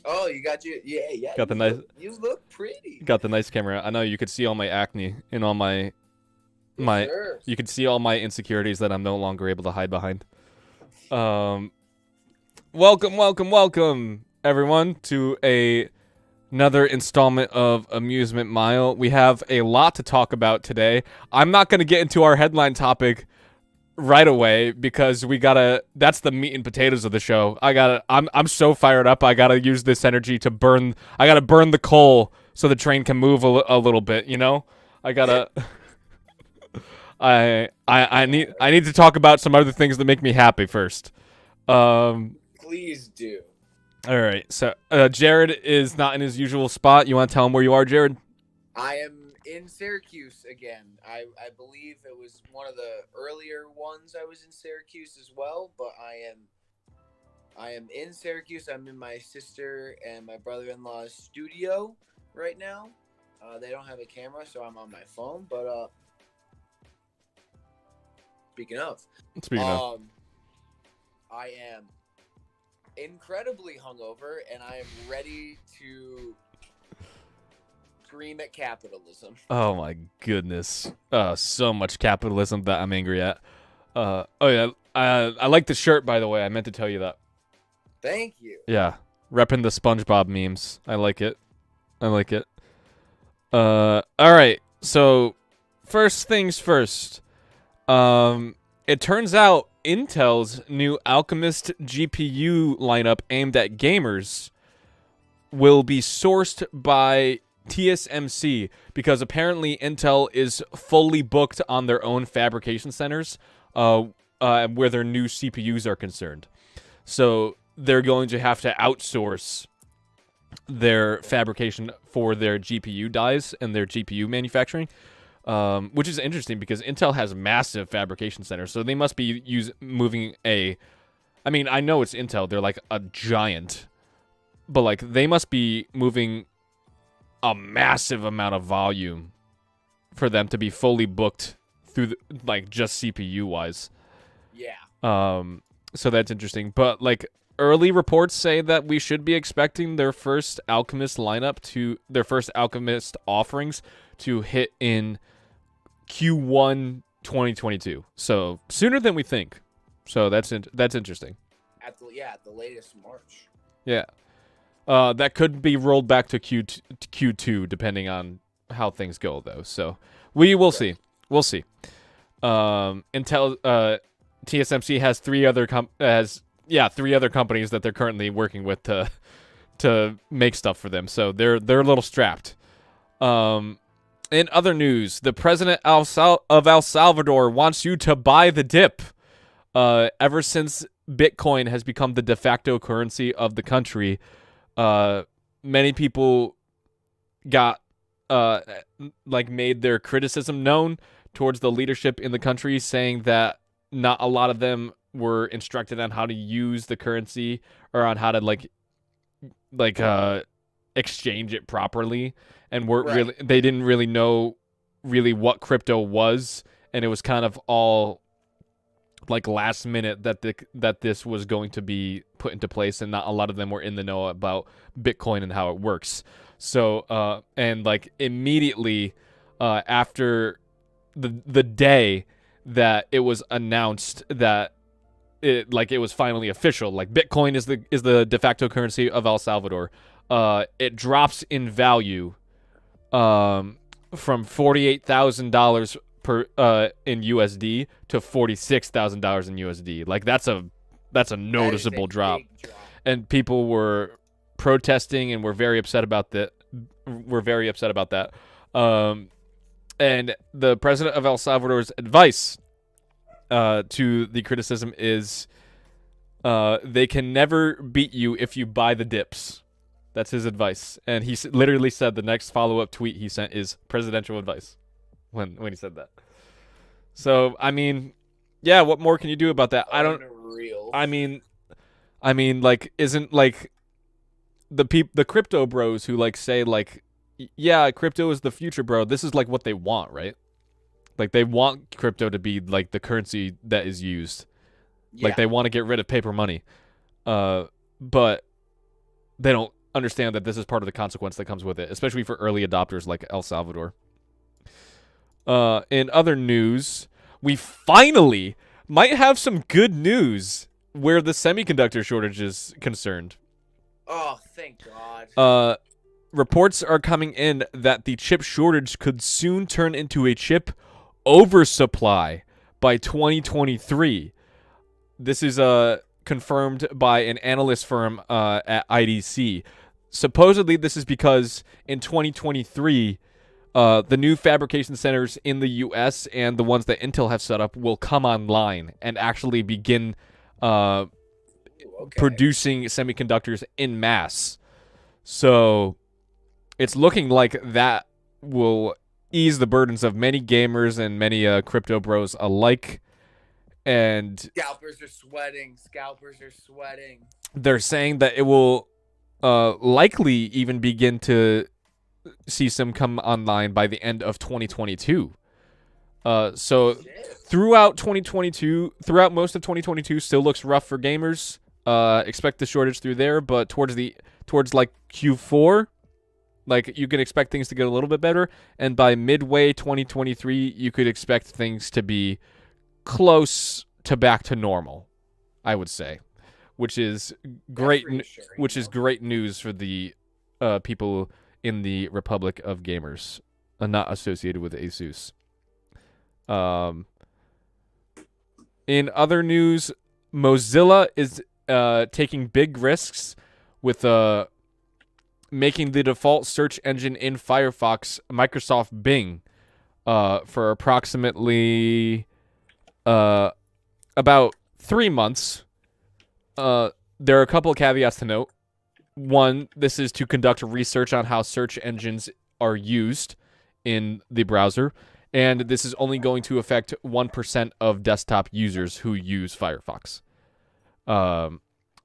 Oh, you got your yeah. Got the nice You look pretty. got the nice camera. I know you could see all my acne and all Yes, my sir. you could see all my insecurities that I'm no longer able to hide behind. Um welcome everyone to another installment of Amusement Mile. We have a lot to talk about today. I'm not going to get into our headline topic right away because we gotta. That's the meat and potatoes of the show. I'm so fired up. I gotta use this energy to burn. I gotta burn the coal so the train can move a little bit. You know, I gotta. I need to talk about some other things that make me happy first. Um. Please do. All right. So Jared is not in his usual spot. You want to tell him where you are, Jared? I am in Syracuse again. I believe it was one of the earlier ones I was in Syracuse as well, but I am in Syracuse. I'm in my sister and my brother-in-law's studio right now. They don't have a camera, so I'm on my phone. But speaking of, Speaking of. I am incredibly hungover, and I am ready to scream at capitalism. Oh my goodness. So much capitalism that I'm angry at. Oh yeah. I like the shirt, by the way. I meant to tell you that. Thank you. Yeah. Repping the SpongeBob memes. I like it. I like it. All right. So, first things first. It turns out Intel's new Alchemist GPU lineup aimed at gamers will be sourced by TSMC because apparently Intel is fully booked on their own fabrication centers where their new CPUs are concerned. So they're going to have to outsource their fabrication for their GPU dies and their GPU manufacturing, which is interesting because Intel has massive fabrication centers. So they must be moving a... I mean, I know it's Intel. They're like a giant. But like they must be moving a massive amount of volume for them to be fully booked through like just CPU wise. Yeah. So that's interesting. But like early reports say that we should be expecting their first Alchemist offerings to hit in Q1 2022. So sooner than we think. So that's interesting. At the latest March. Yeah. That could be rolled back to Q2 depending on how things go, though. So we will see. We'll see. TSMC has three other companies that they're currently working with to make stuff for them. So they're a little strapped. In other news, the president of El Salvador wants you to buy the dip. Ever since Bitcoin has become the de facto currency of the country, many people got made their criticism known towards the leadership in the country, saying that not a lot of them were instructed on how to use the currency or on how to exchange it properly, and they didn't really know really what crypto was, and it was kind of all like last minute that this was going to be put into place, and not a lot of them were in the know about Bitcoin and how it works. So and like immediately after the day that it was announced that it was finally official, like Bitcoin is the de facto currency of El Salvador, it drops in value from $48,000 per in USD to $46,000 in USD. Like that's a noticeable drop. And people were protesting and were very upset about that. And the president of El Salvador's advice to the criticism is they can never beat you if you buy the dips. That's his advice. And he literally said the next follow-up tweet he sent is presidential advice when he said that. So, I mean, yeah, what more can you do about that? I mean, like, isn't like the crypto bros who like say like, yeah, crypto is the future, bro. This is like what they want, right? Like they want crypto to be like the currency that is used. Yeah. Like they want to get rid of paper money. But they don't understand that this is part of the consequence that comes with it, especially for early adopters like El Salvador. In other news, we finally might have some good news where the semiconductor shortage is concerned. Oh, thank God. Reports are coming in that the chip shortage could soon turn into a chip oversupply by 2023. This is confirmed by an analyst firm at IDC. Supposedly, this is because in 2023, the new fabrication centers in the U.S. and the ones that Intel have set up will come online and actually begin producing semiconductors in mass. So it's looking like that will ease the burdens of many gamers and many crypto bros alike. And Scalpers are sweating. Scalpers are sweating. They're saying that it will likely even begin to see some come online by the end of 2022. So throughout most of 2022 still looks rough for gamers. Expect the shortage through there, but towards like Q4, like you can expect things to get a little bit better, and by midway 2023, you could expect things to be close to back to normal, I would say, which is great. Which is great news for the people in the Republic of Gamers, not associated with ASUS. In other news, Mozilla is taking big risks with making the default search engine in Firefox Microsoft Bing for approximately about 3 months. There are a couple of caveats to note. One, this is to conduct research on how search engines are used in the browser, and this is only going to affect 1% of desktop users who use Firefox.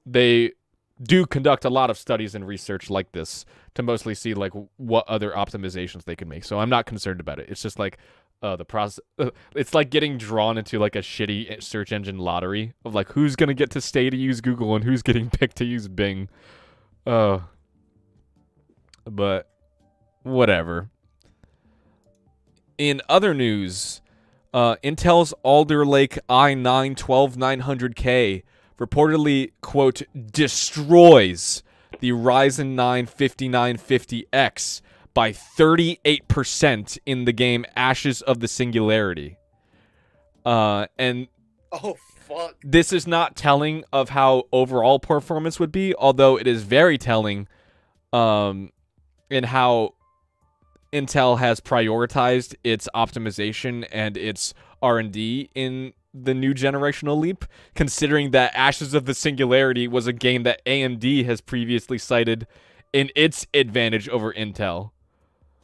They do conduct a lot of studies and research like this to mostly see like what other optimizations they can make. So I'm not concerned about it. It's just like the process. It's like getting drawn into like a shitty search engine lottery of like who's gonna get to stay to use Google and who's getting picked to use Bing. But whatever. In other news, Intel's Alder Lake i9-12900K reportedly, quote, destroys the Ryzen 9 5950X by 38% in the game Ashes of the Singularity. And oh, fuck. This is not telling of how overall performance would be, although it is very telling in how Intel has prioritized its optimization and its R&D in the new generational leap, considering that Ashes of the Singularity was a game that AMD has previously cited in its advantage over Intel.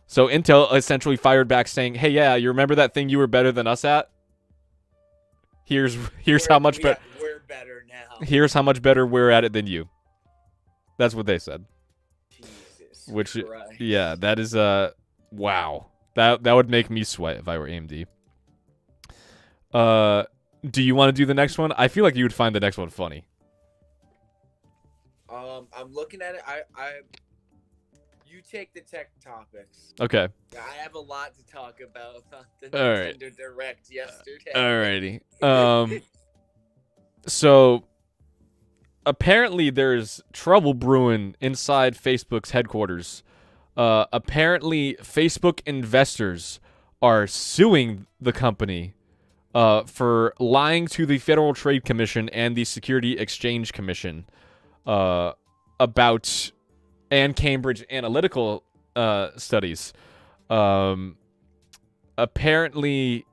So Intel essentially fired back saying, hey, yeah, you remember that thing you were better than us at? Here's how much better. We're better now. Here's how much better we're at it than you. That's what they said. Jesus Which, Christ. yeah, that is wow. That would make me sweat if I were AMD. Do you want to do the next one? I feel like you would find the next one funny. I'm looking at it. You take the tech topics. Okay. I have a lot to talk about on the All right. Nintendo Direct yesterday. Alrighty. So apparently there's trouble brewing inside Facebook's headquarters. Apparently Facebook investors are suing the company for lying to the Federal Trade Commission and the Security Exchange Commission about and Cambridge Analytical studies. Apparently,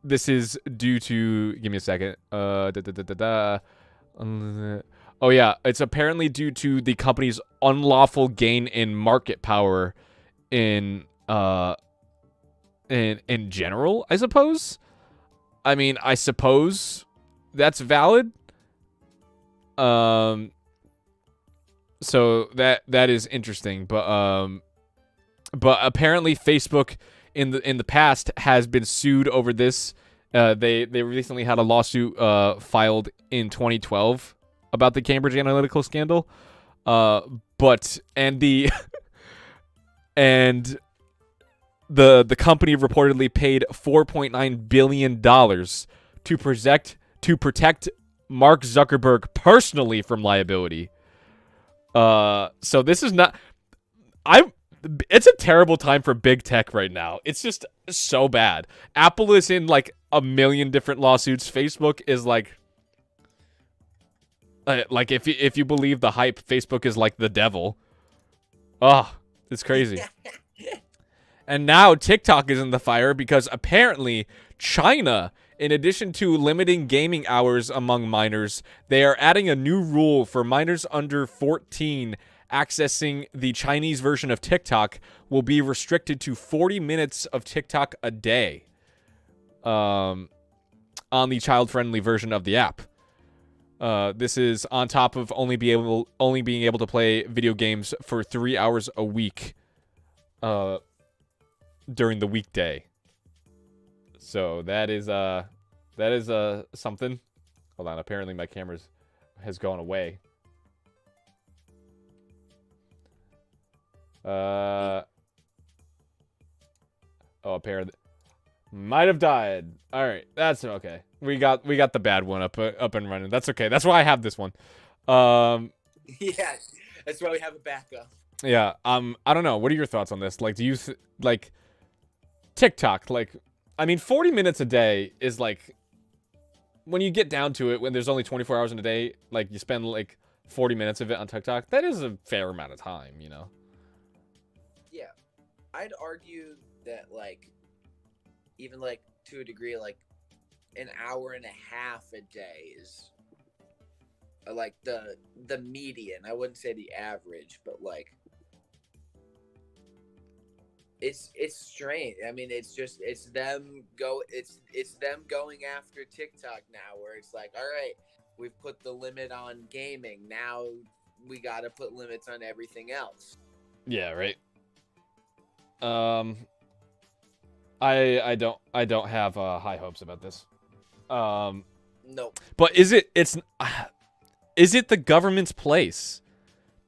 this is due to... Give me a second. Oh, yeah. It's apparently due to the company's unlawful gain in market power in general, I suppose. I mean, I suppose that's valid. So that is interesting, but apparently Facebook in the past has been sued over this. They recently had a lawsuit filed in 2012 about the Cambridge Analytical scandal. But and the and the company reportedly paid $4.9 billion to protect Mark Zuckerberg personally from liability. So this is not. It's a terrible time for big tech right now. It's just so bad. Apple is in like a million different lawsuits. Facebook is like if you believe the hype, Facebook is like the devil. Oh, it's crazy. And now TikTok is in the fire because apparently China, in addition to limiting gaming hours among minors, they are adding a new rule for minors under 14 accessing the Chinese version of TikTok will be restricted to 40 minutes of TikTok a day on the child-friendly version of the app. This is on top of only being able to play video games for 3 hours a week during the weekday. So that is something. Hold on, apparently my camera has gone away. Oh, apparently might have died. All right, that's okay. We got the bad one up and running. That's okay. That's why I have this one. Yeah, that's why we have a backup. Yeah. I don't know. What are your thoughts on this? Like, do you like TikTok? Like, I mean, 40 minutes a day is like, when you get down to it, when there's only 24 hours in a day, like you spend like 40 minutes of it on TikTok. That is a fair amount of time, you know. Yeah, I'd argue that like, even like to a degree, like an hour and a half a day is like the median. I wouldn't say the average, but like it's strange. I mean, it's them going after TikTok now, where it's like, all right, we've put the limit on gaming. Now we got to put limits on everything else. Yeah, right. I don't have high hopes about this. Nope. But is it the government's place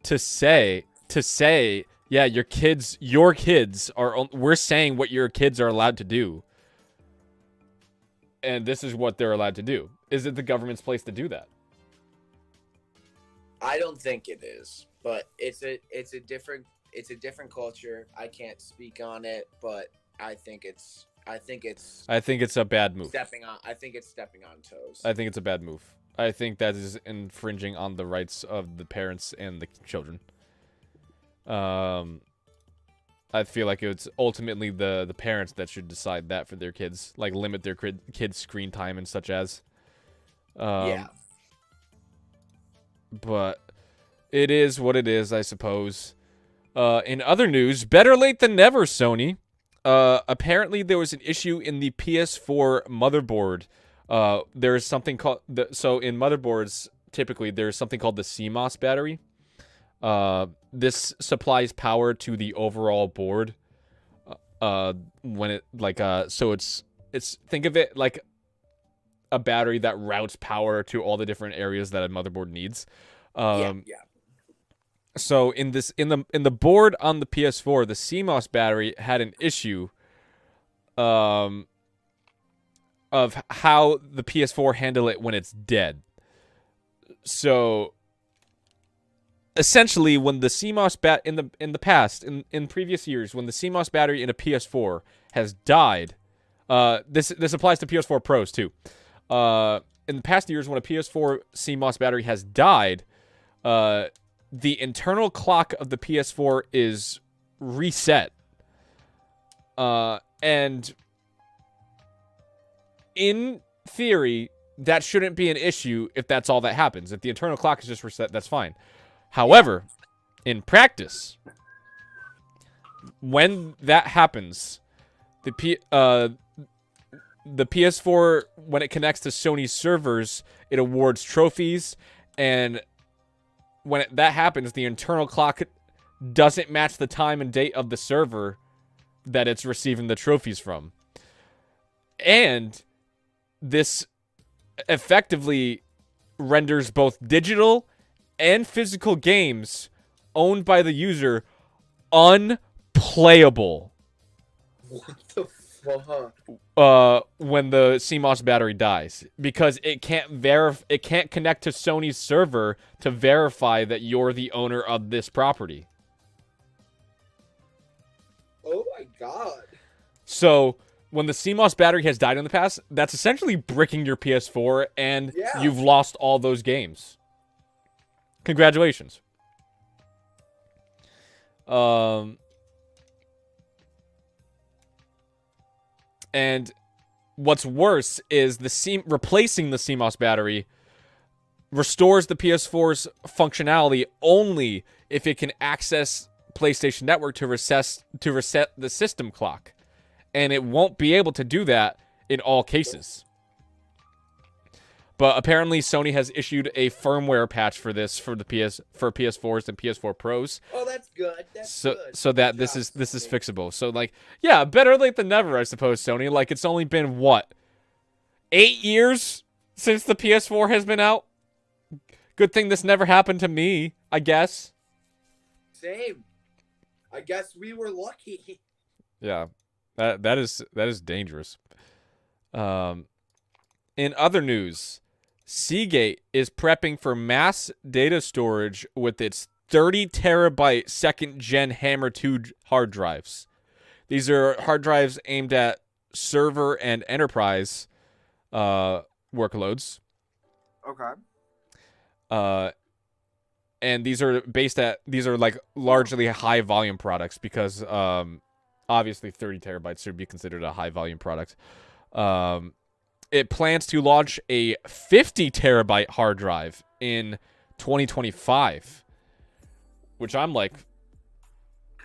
to say, yeah, your kids are, we're saying what your kids are allowed to do, and this is what they're allowed to do? Is it the government's place to do that? I don't think it is, but it's a different culture. I can't speak on it, but I think it's a bad move. I think it's stepping on toes. I think it's a bad move. I think that is infringing on the rights of the parents and the children. I feel like it's ultimately the parents that should decide that for their kids, like limit their kids' screen time and such as. Yeah. But it is what it is, I suppose. In other news, better late than never, Sony. Apparently there was an issue in the PS4 motherboard. There's something called so in motherboards, typically there's something called the CMOS battery. This supplies power to the overall board. When it so it's think of it like a battery that routes power to all the different areas that a motherboard needs. Yeah. So in the board on the PS4, the CMOS battery had an issue of how the PS4 handle it when it's dead. So essentially, when the CMOS in the past, in previous years, when the CMOS battery in a PS4 has died, this applies to PS4 Pros too. In the past years, when a PS4 CMOS battery has died, the internal clock of the PS4 is reset. And in theory, that shouldn't be an issue if that's all that happens. If the internal clock is just reset, that's fine. However, in practice, when that happens, the PS4, when it connects to Sony's servers, it awards trophies, and when that happens, the internal clock doesn't match the time and date of the server that it's receiving the trophies from. And this effectively renders both digital and physical games owned by the user unplayable. What the fuck? When the CMOS battery dies, because it can't connect to Sony's server to verify that you're the owner of this property. Oh my god. So when the CMOS battery has died in the past, that's essentially bricking your PS4, and you've lost all those games. Congratulations. And what's worse is replacing the CMOS battery restores the PS4's functionality only if it can access PlayStation Network to reset the system clock. And it won't be able to do that in all cases. But apparently Sony has issued a firmware patch for this for PS4s and PS4 Pros. Oh, that's good. That's good. So that this is fixable. So like, yeah, better late than never, I suppose, Sony. Like, it's only been what, 8 years since the PS4 has been out? Good thing this never happened to me, I guess. Same. I guess we were lucky. Yeah. That is dangerous. In other news, Seagate is prepping for mass data storage with its 30 terabyte second gen Hammer 2 hard drives. These are hard drives aimed at server and enterprise workloads. Okay. And these are like largely high volume products because obviously 30 terabytes should be considered a high volume product. It plans to launch a 50 terabyte hard drive in 2025, which I'm like,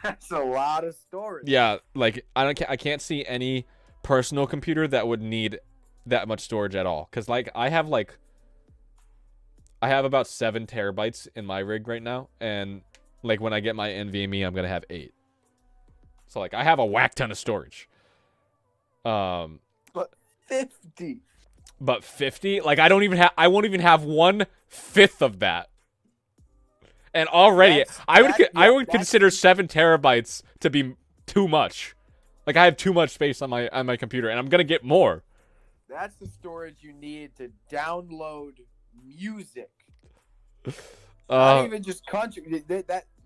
that's a lot of storage. Yeah, like I can't see any personal computer that would need that much storage at all. Cause like I have about 7 terabytes in my rig right now, and like when I get my NVMe, I'm gonna have 8. So like I have a whack ton of storage. But 50. But 50? Like I won't even have 1/5 of that. And already I would consider 7 terabytes to be too much. Like I have too much space on my computer, and I'm gonna get more. That's the storage you need to download music. Not even just country.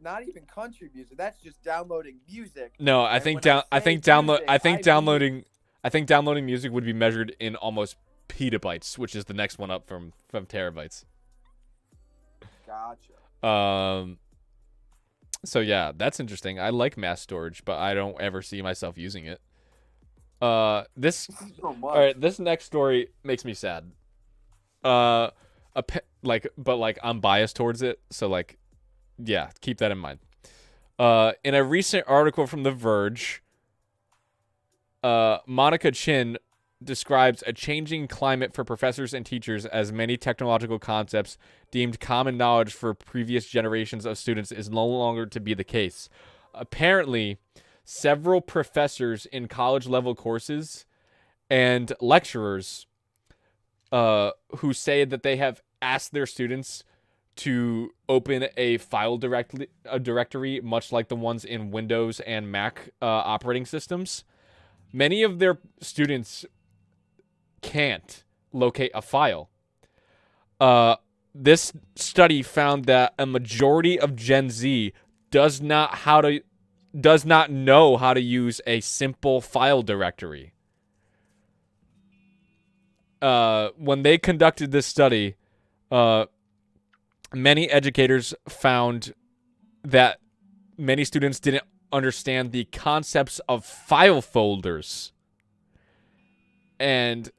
Not even country music. That's just downloading music. No, I think downloading music would be measured in almost petabytes, which is the next one up from terabytes. Gotcha. So yeah, that's interesting. I like mass storage, but I don't ever see myself using it. This so much. All right, this next story makes me sad. But I'm biased towards it, so like, yeah, keep that in mind. In a recent article from The Verge, Monica Chin describes a changing climate for professors and teachers, as many technological concepts deemed common knowledge for previous generations of students is no longer to be the case. Apparently, several professors in college-level courses and lecturers who say that they have asked their students to open a file directory, much like the ones in Windows and Mac operating systems. Many of their students can't locate a file. This study found that a majority of Gen Z does not know how to use a simple file directory. When they conducted this study, many educators found that many students didn't understand the concepts of file folders. And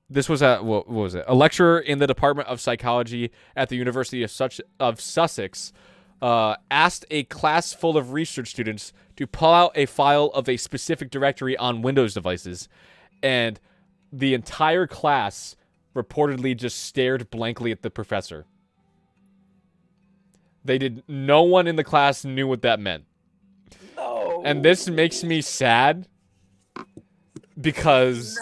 this was what was it? A lecturer in the Department of Psychology at the University of Sussex asked a class full of research students to pull out a file of a specific directory on Windows devices, and the entire class reportedly just stared blankly at the professor. No one in the class knew what that meant. No. And this makes me sad because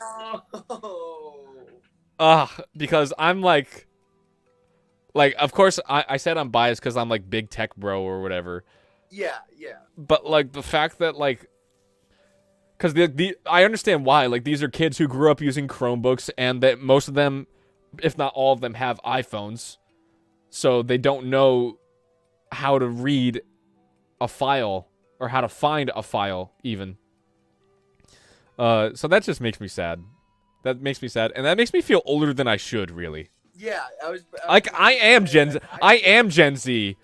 because I'm like, Like, of course, I said I'm biased because I'm like big tech bro or whatever. Yeah, yeah. But like the fact that like, because I understand why. Like these are kids who grew up using Chromebooks, and that most of them, if not all of them, have iPhones, so they don't know how to read a file or how to find a file even. So that just makes me sad. That makes me sad, and that makes me feel older than I should, really. Yeah, I am Gen Z. I am Gen Z,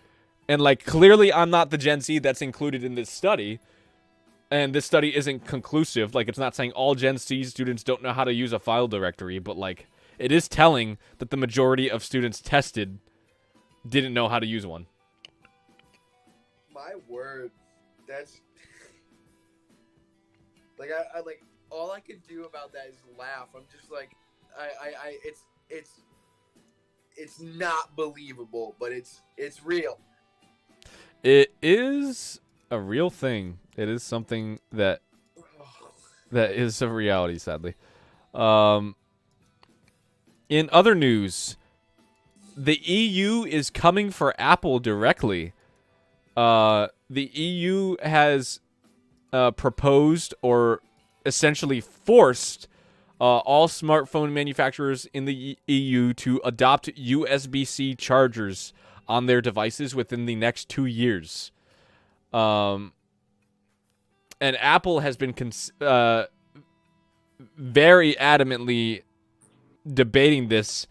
and like clearly I'm not the Gen Z that's included in this study. And this study isn't conclusive. Like, it's not saying all Gen Z students don't know how to use a file directory, but like it is telling that the majority of students tested didn't know how to use one. My word, that's like I like all I could do about that is laugh. I'm just like it's not believable, but it's real. It is a real thing. It is something that is a reality, sadly. In other news, the EU is coming for Apple directly. The EU has proposed or essentially forced all smartphone manufacturers in the EU to adopt USB-C chargers on their devices within the next 2 years. And Apple has been very adamantly debating this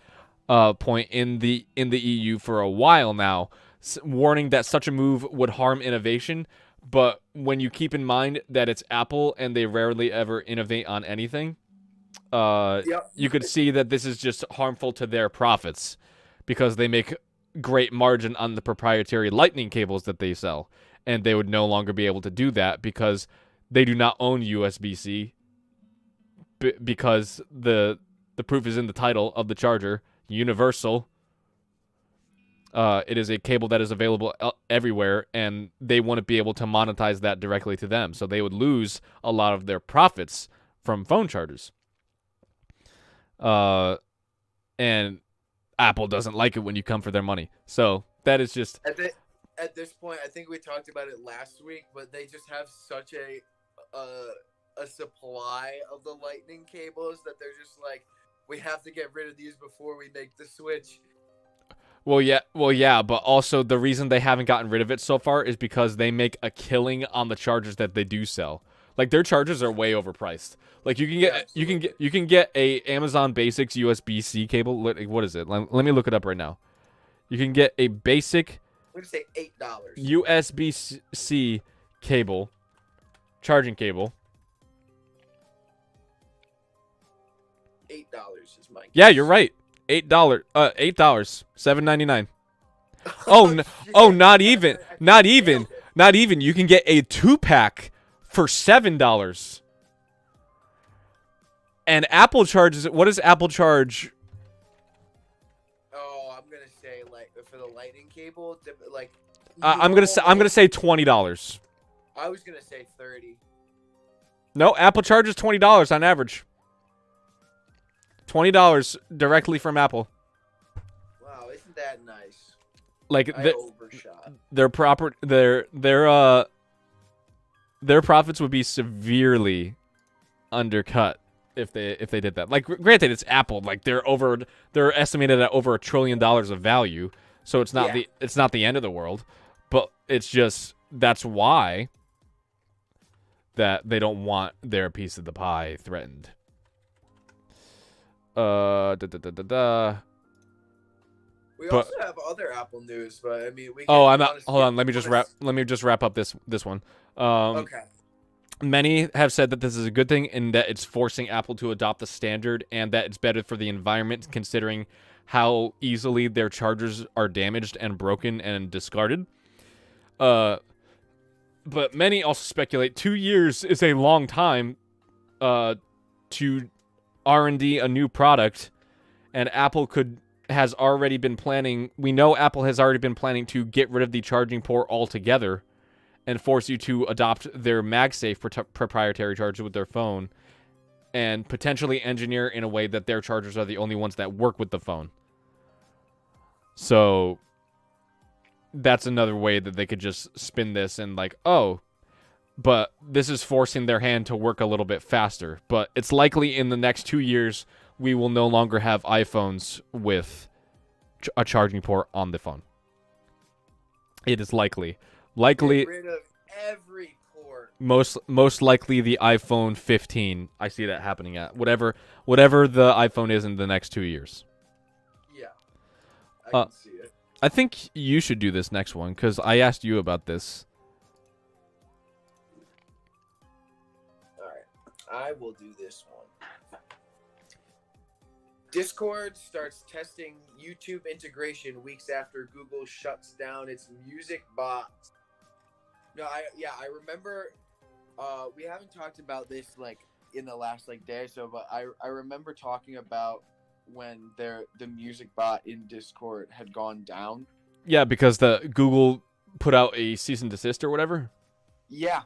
point in the EU for a while now, warning that such a move would harm innovation. But when you keep in mind that it's Apple and they rarely ever innovate on anything, you could see that this is just harmful to their profits because they make great margin on the proprietary lightning cables that they sell, and they would no longer be able to do that because they do not own USB-C because the proof is in the title of the charger, universal. It is a cable that is available everywhere, and they wouldn't be able to monetize that directly to them, so they would lose a lot of their profits from phone chargers. And Apple doesn't like it when you come for their money. So that is just at this point. I think we talked about it last week, but they just have such a supply of the lightning cables that they're just like, we have to get rid of these before we make the switch. Well, yeah, but also the reason they haven't gotten rid of it so far is because they make a killing on the chargers that they do sell. Like their chargers are way overpriced. Like you can get a Amazon Basics USB-C cable. What is it? Let me look it up right now. You can get a basic I'm gonna say $8 USB-C cable, charging cable. $8 is my guess. Yeah, you're right. $8. $7.99. Not even. You can get a 2-pack for $7. And Apple charges. What does Apple charge? Oh, I'm gonna say like for the lightning cable, like. I'm gonna say $20. I was gonna say 30. No, Apple charges $20 on average. $20 directly from Apple. Wow, isn't that nice? Like I overshot. Their profits would be severely undercut if they did that. Like, granted, it's Apple. Like they're estimated at over $1 trillion of value, so it's not the end of the world. But it's just that's why that they don't want their piece of the pie threatened. We also have other Apple news, but I mean, hold on. Let me just wrap up this one. Okay. Many have said that this is a good thing in that it's forcing Apple to adopt the standard and that it's better for the environment considering how easily their chargers are damaged and broken and discarded. But many also speculate 2 years is a long time to R&D a new product, and Apple has already been planning. We know Apple has already been planning to get rid of the charging port altogether and force you to adopt their MagSafe proprietary charger with their phone and potentially engineer in a way that their chargers are the only ones that work with the phone. So that's another way that they could just spin this and like, oh, but this is forcing their hand to work a little bit faster. But it's likely in the next 2 years we will no longer have iPhones with a charging port on the phone. It is likely. Get rid of every port. Most likely the iPhone 15. I see that happening at whatever the iPhone is in the next 2 years. Yeah, I can see it. I think you should do this next one because I asked you about this. All right, I will do this one. Discord starts testing YouTube integration weeks after Google shuts down its music bots. No, I remember. We haven't talked about this like in the last like day or so, but I remember talking about when the music bot in Discord had gone down. Yeah, because the Google put out a cease and desist or whatever. Yeah.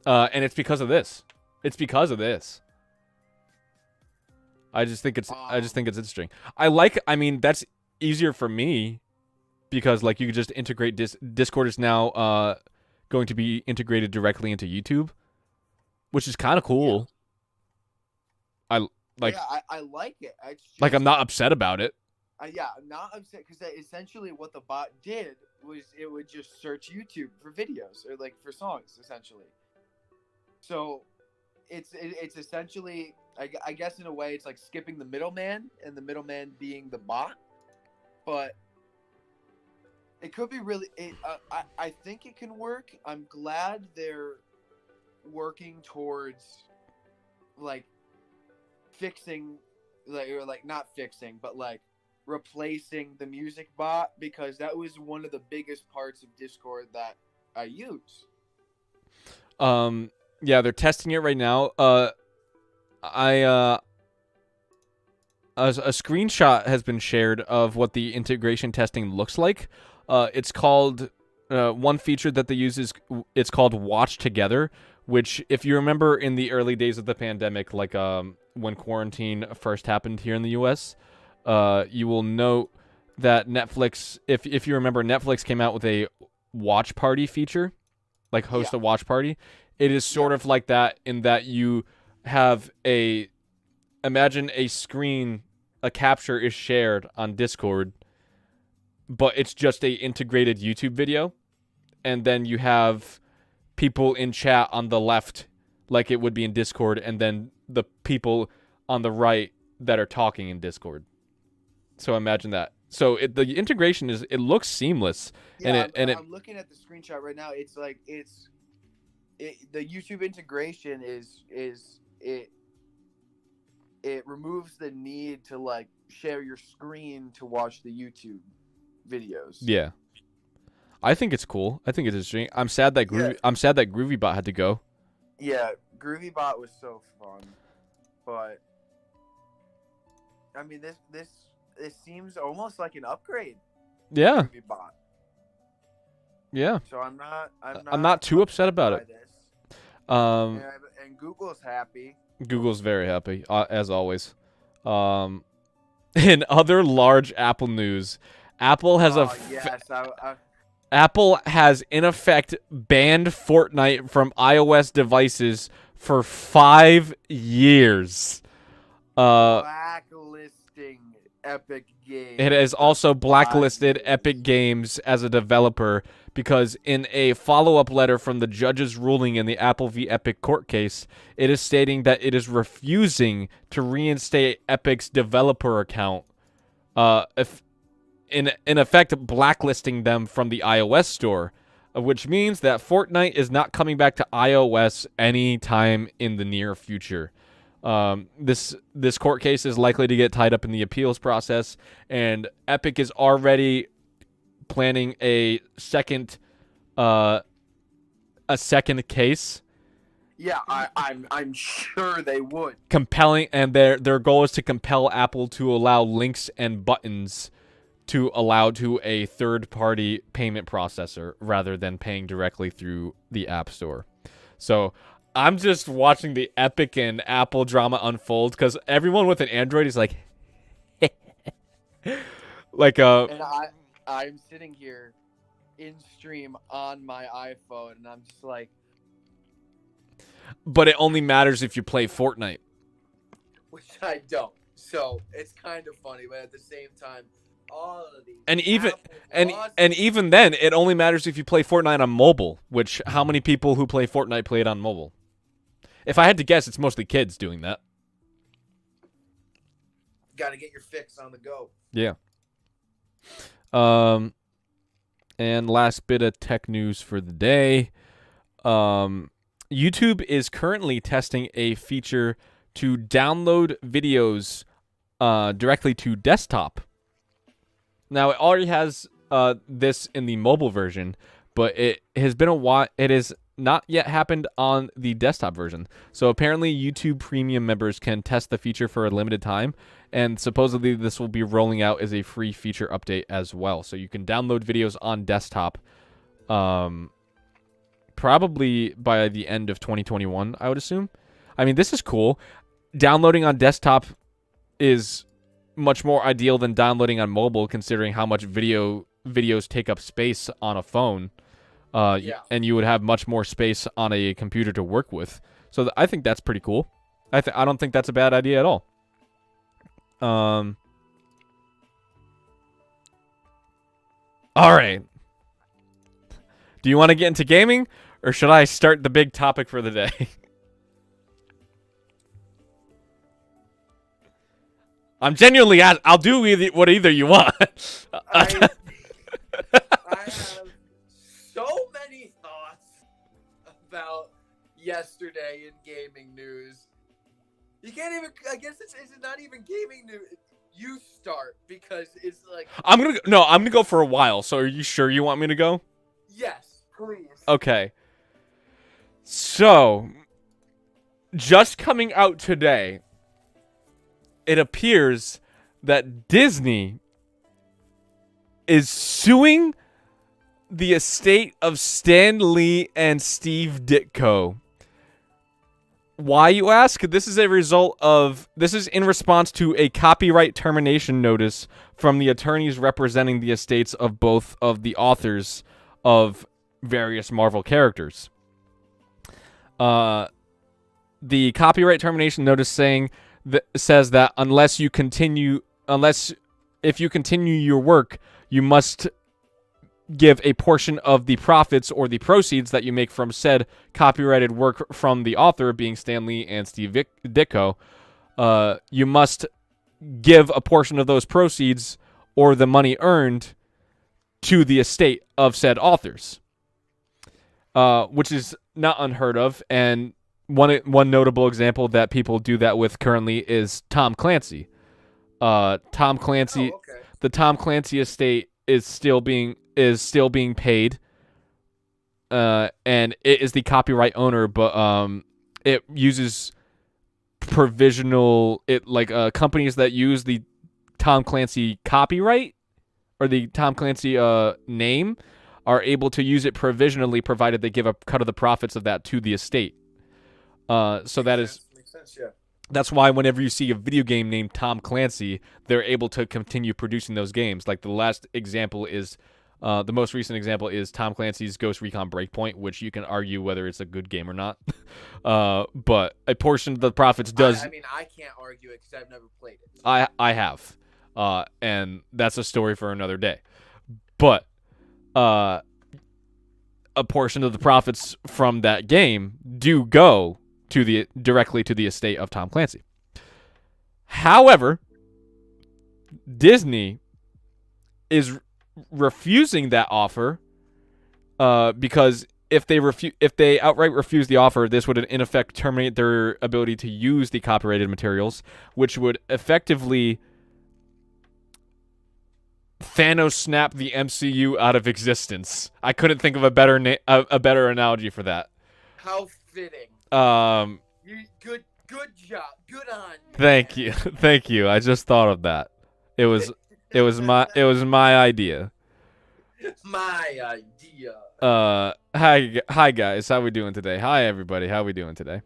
And it's because of this. I just think it's interesting. I mean, that's easier for me because like you could just integrate Discord is now going to be integrated directly into YouTube, which is kind of cool. Yeah. I like it. Like I'm not upset about it. I'm not upset because essentially what the bot did was it would just search YouTube for videos or like for songs essentially. So it's essentially I guess in a way it's like skipping the middleman and the middleman being the bot, but it could be really. I think it can work. I'm glad they're working towards like fixing, like not fixing, but like replacing the music bot because that was one of the biggest parts of Discord that I use. Yeah, they're testing it right now. A screenshot has been shared of what the integration testing looks like. It's called one feature that they use is it's called Watch Together, which if you remember in the early days of the pandemic, like when quarantine first happened here in the US, you will note that Netflix, if you remember, Netflix came out with a watch party feature, like host a watch party. It is sort of like that in that you have imagine a screen, a capture is shared on Discord, but it's just a integrated YouTube video, and then you have people in chat on the left like it would be in Discord, and then the people on the right that are talking in Discord. So imagine that. So the integration it looks seamless. Yeah, I'm looking at the screenshot right now. It's like the YouTube integration it removes the need to like share your screen to watch the YouTube videos. Yeah, I think it's cool. I think it's interesting. I'm sad that GroovyBot had to go. Yeah, GroovyBot was so fun, but I mean this seems almost like an upgrade. Yeah. GroovyBot. Yeah. So I'm not too upset about it. This. And Google's happy. Google's very happy, as always. In other large Apple news, Apple has Apple has in effect banned Fortnite from iOS devices for 5 years. Blacklisting Epic Games. It has also blacklisted Epic Games as a developer because in a follow-up letter from the judge's ruling in the Apple v. Epic court case, it is stating that it is refusing to reinstate Epic's developer account, in effect blacklisting them from the iOS store, which means that Fortnite is not coming back to iOS anytime in the near future. This court case is likely to get tied up in the appeals process, and Epic is already planning a second case. Yeah, I'm sure they would. Compelling, and their goal is to compel Apple to allow links and buttons to allow to a third-party payment processor rather than paying directly through the App Store. So I'm just watching the Epic and Apple drama unfold because everyone with an Android is like, like I'm sitting here in stream on my iPhone, and I'm just like, But it only matters if you play Fortnite. which I don't. So it's kind of funny, but at the same time, all of these And even Apple's and even then, it only matters if you play Fortnite on mobile. Which how many people who play Fortnite play it on mobile? If I had to guess, it's mostly kids doing that. got to get your fix on the go. Yeah. And last bit of tech news for the day. YouTube is currently testing a feature to download videos directly to desktop. Now, it already has this in the mobile version, but it has been a while. It has not yet happened on the desktop version. So apparently, YouTube Premium members can test the feature for a limited time, and supposedly this will be rolling out as a free feature update as well. So you can download videos on desktop, probably by the end of 2021, I would assume. I mean, this is cool. Downloading on desktop is much more ideal than downloading on mobile, considering how much videos take up space on a phone. And you would have much more space on a computer to work with. So I think that's pretty cool. I don't think that's a bad idea at all. All right. Do you want to get into gaming, or should I start the big topic for the day? I'm genuinely I'll do what either you want. I have so many thoughts about yesterday in gaming news. You can't even. I guess it's not even gaming news. You start, because it's like I'm gonna go for a while. So are you sure you want me to go? Yes, please. Okay. So, just coming out today, it appears that Disney is suing the estate of Stan Lee and Steve Ditko. Why, you ask? This is in response to a copyright termination notice from the attorneys representing the estates of both of the authors of various Marvel characters. The copyright termination notice says that if you continue your work, you must give a portion of the profits or the proceeds that you make from said copyrighted work from the author, being Stan Lee and Steve Ditko. You must give a portion of those proceeds or the money earned to the estate of said authors, which is not unheard of. And one notable example that people do that with currently is Tom Clancy. The Tom Clancy estate is still being paid, and it is the copyright owner, but it uses provisional companies that use the Tom Clancy copyright or the Tom Clancy name are able to use it provisionally, provided they give a cut of the profits of that to the estate. Makes sense, yeah. That's why whenever you see a video game named Tom Clancy, they're able to continue producing those games. Like the most recent example is Tom Clancy's Ghost Recon Breakpoint, which you can argue whether it's a good game or not. But a portion of the profits does. I mean, I can't argue it because I've never played it. I have, and that's a story for another day. But a portion of the profits from that game do go directly to the estate of Tom Clancy. However, Disney is refusing that offer because if they outright refuse the offer, this would in effect terminate their ability to use the copyrighted materials, which would effectively Thanos snap the MCU out of existence. I couldn't think of a better analogy for that. How fitting. You good job. Good on you. Thank you. Thank you. I just thought of that. It was my idea. My idea. Hi guys, how we doing today? Hi everybody, how we doing today?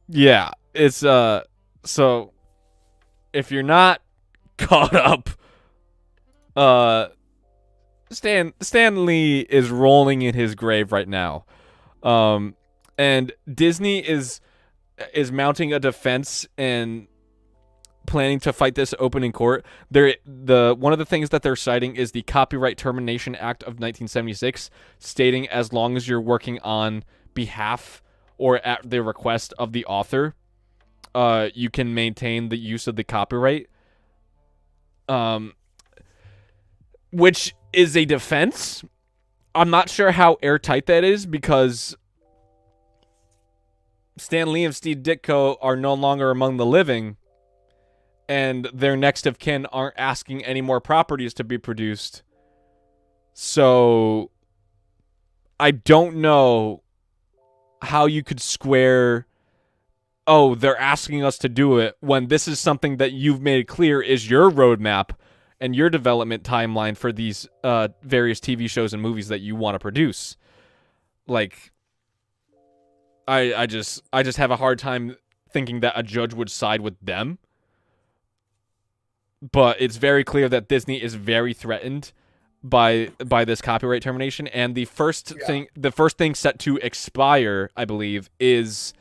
Yeah, it's so if you're not caught up Uh, Stan Lee is rolling in his grave right now. And Disney is mounting a defense and planning to fight this open in court. One of the things that they're citing is the Copyright Termination Act of 1976, stating as long as you're working on behalf or at the request of the author, you can maintain the use of the copyright. Which is a defense. I'm not sure how airtight that is because Stan Lee and Steve Ditko are no longer among the living, and their next of kin aren't asking any more properties to be produced. So I don't know how you could square, oh, they're asking us to do it, when this is something that you've made clear is your roadmap and your development timeline for these various TV shows and movies that you want to produce. Like, I just have a hard time thinking that a judge would side with them. But it's very clear that Disney is very threatened by this copyright termination, and the first thing set to expire, I believe, is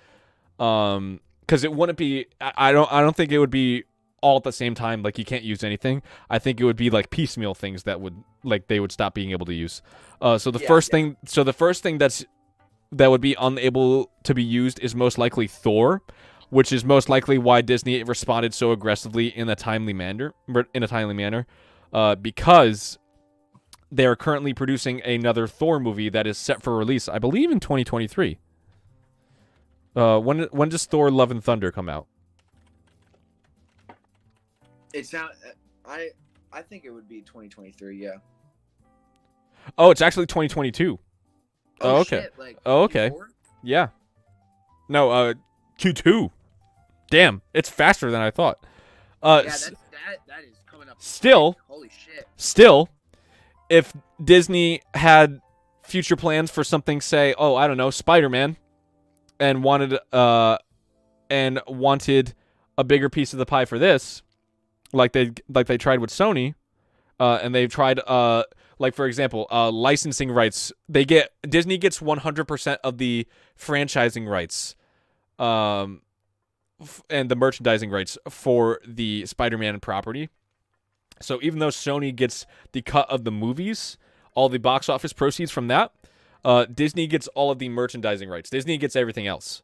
because it wouldn't be. I don't think it would be all at the same time. Like, you can't use anything. I think it would be like piecemeal things that would, like, they would stop being able to use. So the first thing that would be unable to be used is most likely Thor, which is most likely why Disney responded so aggressively in a timely manner. Because they are currently producing another Thor movie that is set for release, I believe, in 2023. When does Thor: Love and Thunder come out? I think it would be 2023. Yeah. Oh, it's actually 2022. Oh, okay. Shit, like, okay. Q4? Yeah. No, Q2. Damn, it's faster than I thought. That is coming up. Still, quick. Holy shit. Still, if Disney had future plans for something, say, oh, I don't know, Spider-Man, and wanted a bigger piece of the pie for this, like they tried with Sony, and they've tried like, for example, licensing rights. Disney gets 100% of the franchising rights, and the merchandising rights for the Spider-Man property. So even though Sony gets the cut of the movies, all the box office proceeds from that, Disney gets all of the merchandising rights. Disney gets everything else.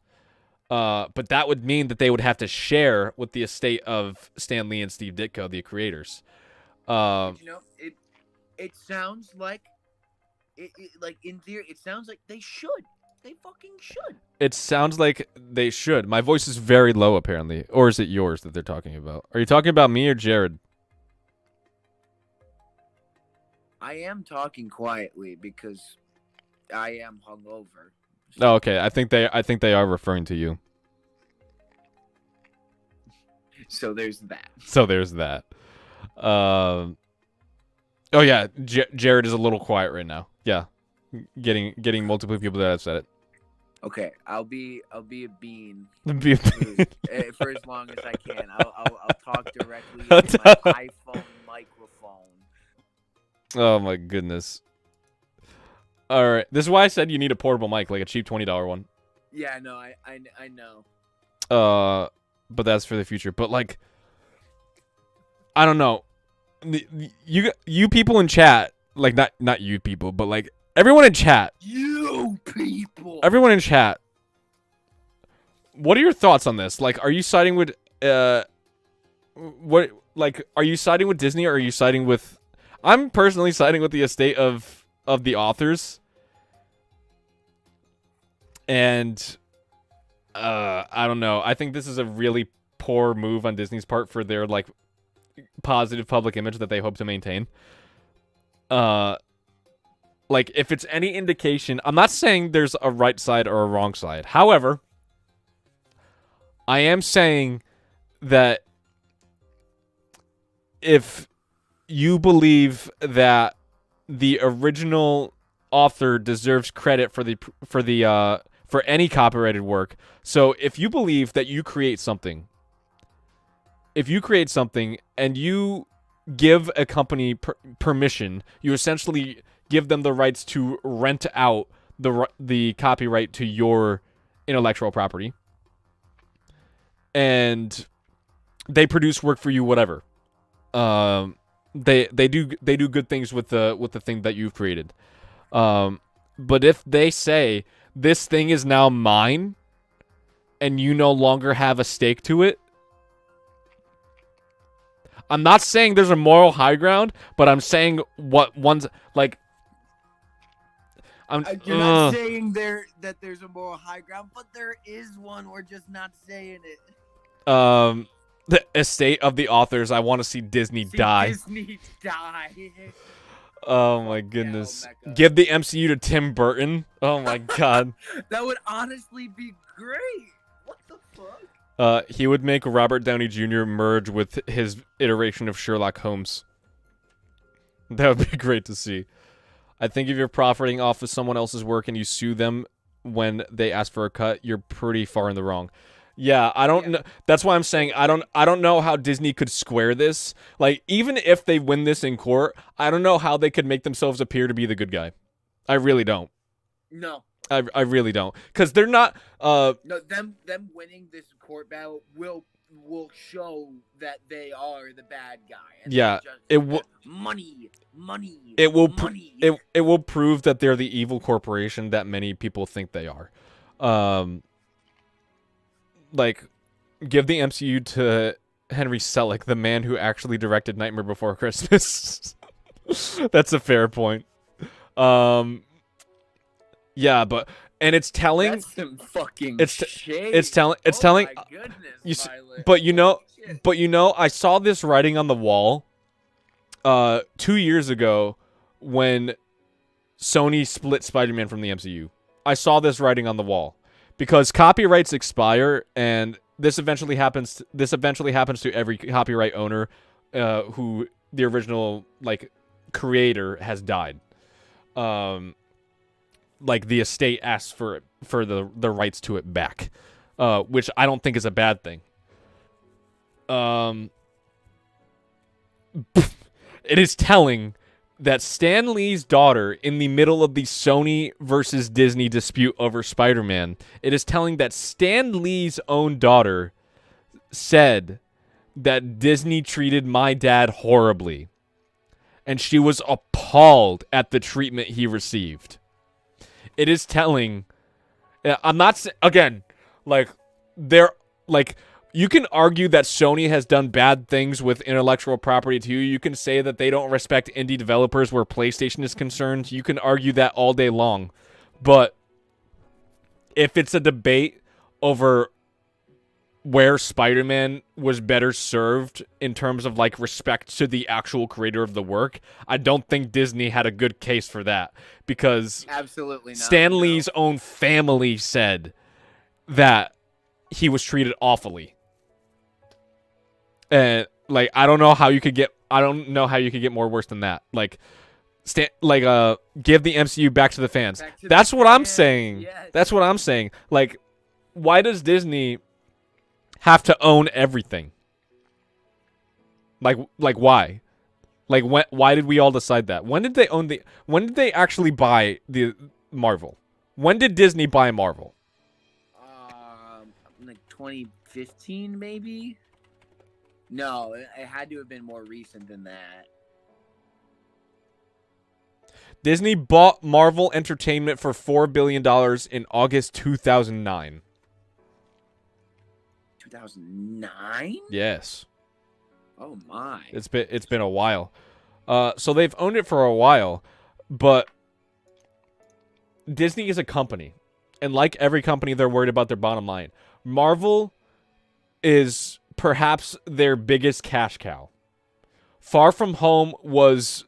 But that would mean that they would have to share with the estate of Stan Lee and Steve Ditko, the creators. It sounds like, like, in theory, it sounds like they should. They fucking should. It sounds like they should. My voice is very low, apparently. Or is it yours that they're talking about? Are you talking about me or Jared? I am talking quietly because I am hungover. Oh, okay. I think they are referring to you. So there's that. Oh yeah, Jared is a little quiet right now. Yeah, getting multiple people that have said it. Okay, I'll be a bean. Be a bean. For as long as I can. I'll talk directly into my iPhone microphone. Oh my goodness. All right, this is why I said you need a portable mic, like a cheap $20 one. Yeah, no, I know. But that's for the future. But, like, I don't know. You people in chat, like, not you people, but, like, everyone in chat. You people. Everyone in chat. What are your thoughts on this? Like, are you siding with are you siding with Disney, or are you siding with? I'm personally siding with the estate of the authors. And I don't know. I think this is a really poor move on Disney's part for their, like, positive public image that they hope to maintain. Like, if it's any indication, I'm not saying there's a right side or a wrong side. However, I am saying that if you believe that the original author deserves credit for any copyrighted work. So if you believe that you create something, and you give a company permission. You essentially give them the rights to rent out the copyright to your intellectual property, and they produce work for you, whatever. They do good things with the thing that you've created. But if they say this thing is now mine, and you no longer have a stake to it, I'm not saying there's a moral high ground, but I'm saying what one's like. You're not saying that there's a moral high ground, but there is one. We're just not saying it. The estate of the authors. I want to see Disney die. Disney die. Oh my goodness! Give the MCU to Tim Burton. Oh my god. That would honestly be great. What the fuck? He would make Robert Downey Jr. merge with his iteration of Sherlock Holmes. That would be great to see. I think if you're profiting off of someone else's work and you sue them when they ask for a cut, you're pretty far in the wrong. Yeah, I don't know. That's why I'm saying I don't know how Disney could square this. Like, even if they win this in court, I don't know how they could make themselves appear to be the good guy. I really don't. No. I really don't. Because they're not... No, them winning this court battle will show that they are the bad guy. And yeah, it will... Money. It will prove that they're the evil corporation that many people think they are. Like, give the MCU to Henry Selick, the man who actually directed Nightmare Before Christmas. That's a fair point. Yeah, but it's telling. That's some fucking shade. It's telling. My goodness, but you know, I saw this writing on the wall 2 years ago when Sony split Spider-Man from the MCU. I saw this writing on the wall because copyrights expire, and this eventually happens. This eventually happens to every copyright owner who the original creator has died. Like the estate asks for the rights to it back, which I don't think is a bad thing. It is telling that Stan Lee's daughter, in the middle of the Sony versus Disney dispute over Spider-Man, it is telling that Stan Lee's own daughter said that Disney treated my dad horribly, and she was appalled at the treatment he received. It is telling. I'm not again, you can argue that Sony has done bad things with intellectual property too. You can say that they don't respect indie developers where PlayStation is concerned. You can argue that all day long. But if it's a debate over where Spider-Man was better served in terms of respect to the actual creator of the work, I don't think Disney had a good case for that, because absolutely not. Stan Lee's own family said that he was treated awfully. And I don't know how you could get more worse than that. Give the MCU back to the fans. That's what I'm saying. Yes. That's what I'm saying. Why does Disney have to own everything? Why? Why did we all decide that? When did they actually buy the Marvel? When did Disney buy Marvel? 2015 maybe? No, it had to have been more recent than that. Disney bought Marvel Entertainment for $4 billion in August 2009. 2009? Yes. Oh my. It's been a while. So they've owned it for a while, but Disney is a company, and like every company, they're worried about their bottom line. Marvel is perhaps their biggest cash cow. Far From Home was,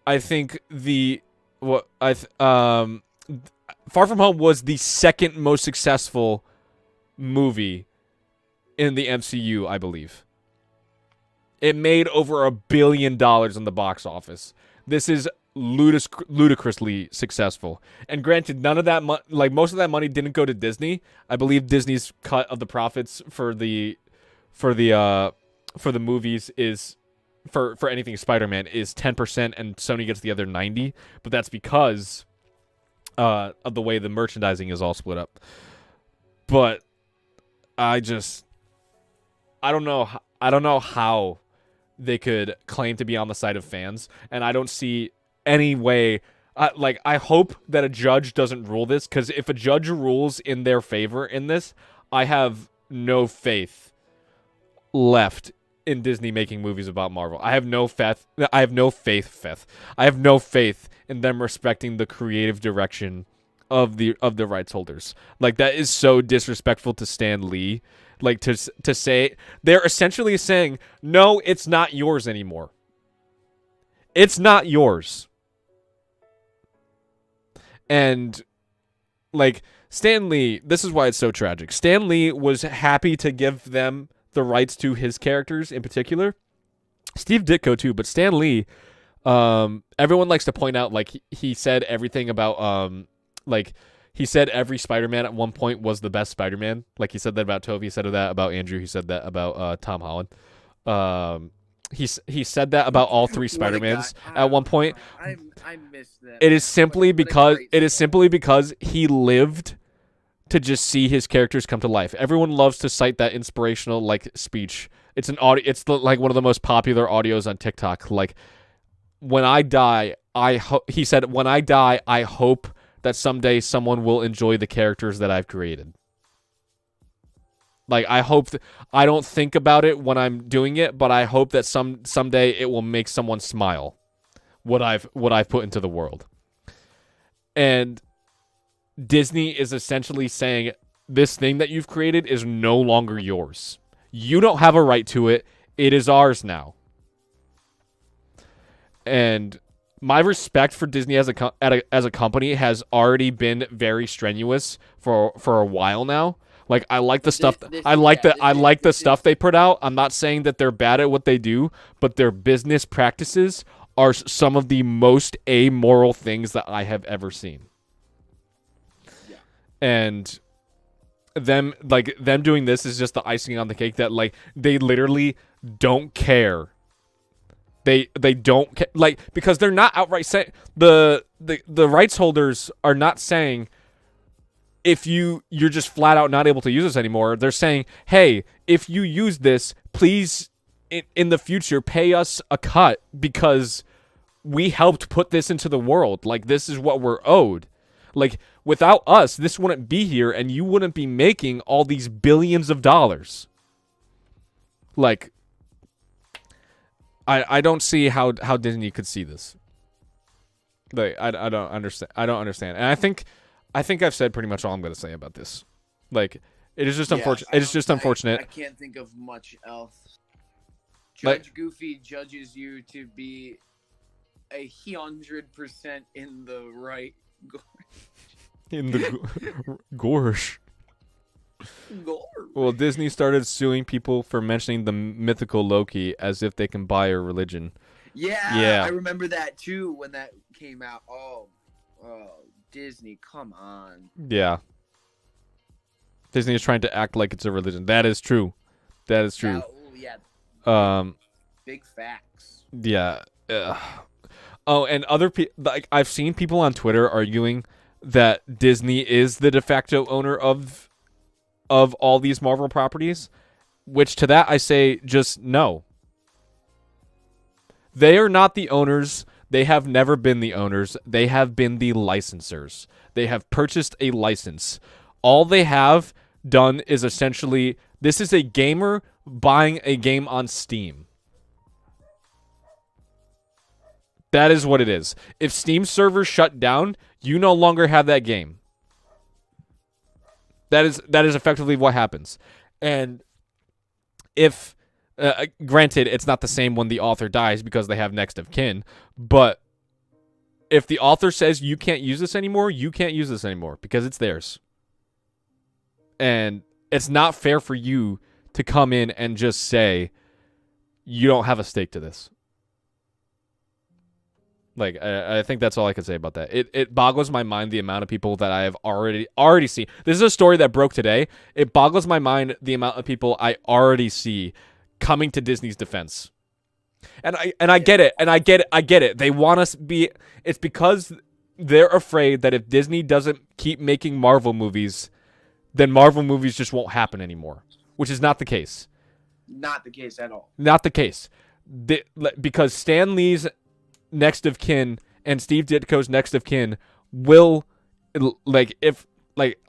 I think, Far From Home was the second most successful movie in the MCU, I believe. It made over $1 billion in the box office. This is ludicrously successful. And granted, none of that most of that money didn't go to Disney. I believe Disney's cut of the profits for the movies is for anything Spider-Man is 10%, and Sony gets the other 90%. But that's because of the way the merchandising is all split up. But I don't know how they could claim to be on the side of fans, and I don't see any way. I hope that a judge doesn't rule this, because if a judge rules in their favor in this, I have no faith left in Disney making movies about Marvel. I have no faith. I have no faith in them respecting the creative direction of the rights holders. Like, that is so disrespectful to Stan Lee. Like, to say, they're essentially saying, no, it's not yours anymore. It's not yours. And, like, Stan Lee, this is why it's so tragic. Stan Lee was happy to give them the rights to his characters in particular. Steve Ditko too, but Stan Lee, everyone likes to point out, like, he said everything about, like, he said every Spider-Man at one point was the best Spider-Man. Like, he said that about Tobey, he said that about Andrew, he said that about Tom Holland. He said that about all three Spider-Mans at one point. I missed that. It is simply because he lived to just see his characters come to life. Everyone loves to cite that inspirational, like, speech. It's an audio. It's like one of the most popular audios on TikTok. Like, when I die, he said, when I die, I hope that someday someone will enjoy the characters that I've created. Like, I hope I don't think about it when I'm doing it, but I hope that someday it will make someone smile. What I've put into the world. And Disney is essentially saying, this thing that you've created is no longer yours. You don't have a right to it. It is ours now. And my respect for Disney as a company has already been very strenuous for a while now. Like, I like the stuff. I like the stuff they put out. I'm not saying that they're bad at what they do, but their business practices are some of the most amoral things that I have ever seen. Yeah. And them doing this is just the icing on the cake. That, like, they literally don't care. They don't like, because they're not outright saying, the rights holders are not saying, if you're just flat out not able to use this anymore. They're saying, hey, if you use this, please in the future pay us a cut, because we helped put this into the world. Like, this is what we're owed. Like, without us, this wouldn't be here, and you wouldn't be making all these billions of dollars. Like, I don't see how Disney could see this. Like, I don't understand. I don't understand. And I think I've said pretty much all I'm going to say about this. Like, it is just unfortunate. It is just unfortunate. I can't think of much else. Judge Goofy judges you to be 100% in the right in the gorge. Well, Disney started suing people for mentioning the mythical Loki as if they can buy a religion. Yeah, I remember that too when that came out. Oh, Disney, come on. Yeah. Disney is trying to act like it's a religion. That is true. Yeah. Big facts. Yeah. Oh, and other people, like, I've seen people on Twitter arguing that Disney is the de facto owner of all these Marvel properties, which to that I say just no. They are not the owners. They have never been the owners. They have been the licensors. They have purchased a license. All they have done is essentially, this is a gamer buying a game on Steam. That is what it is. If Steam servers shut down, you no longer have that game. That is effectively what happens. And if, granted, it's not the same when the author dies because they have next of kin, but if the author says you can't use this anymore, you can't use this anymore because it's theirs. And it's not fair for you to come in and just say you don't have a stake to this. Like, I think that's all I can say about that. It boggles my mind the amount of people that I have already seen. This is a story that broke today. It boggles my mind the amount of people I already see coming to Disney's defense. And I get it, and I get it. They want us to be. It's because they're afraid that if Disney doesn't keep making Marvel movies, then Marvel movies just won't happen anymore, which is not the case. Not the case at all. Not the case. Because Stan Lee's next of kin and Steve Ditko's next of kin will,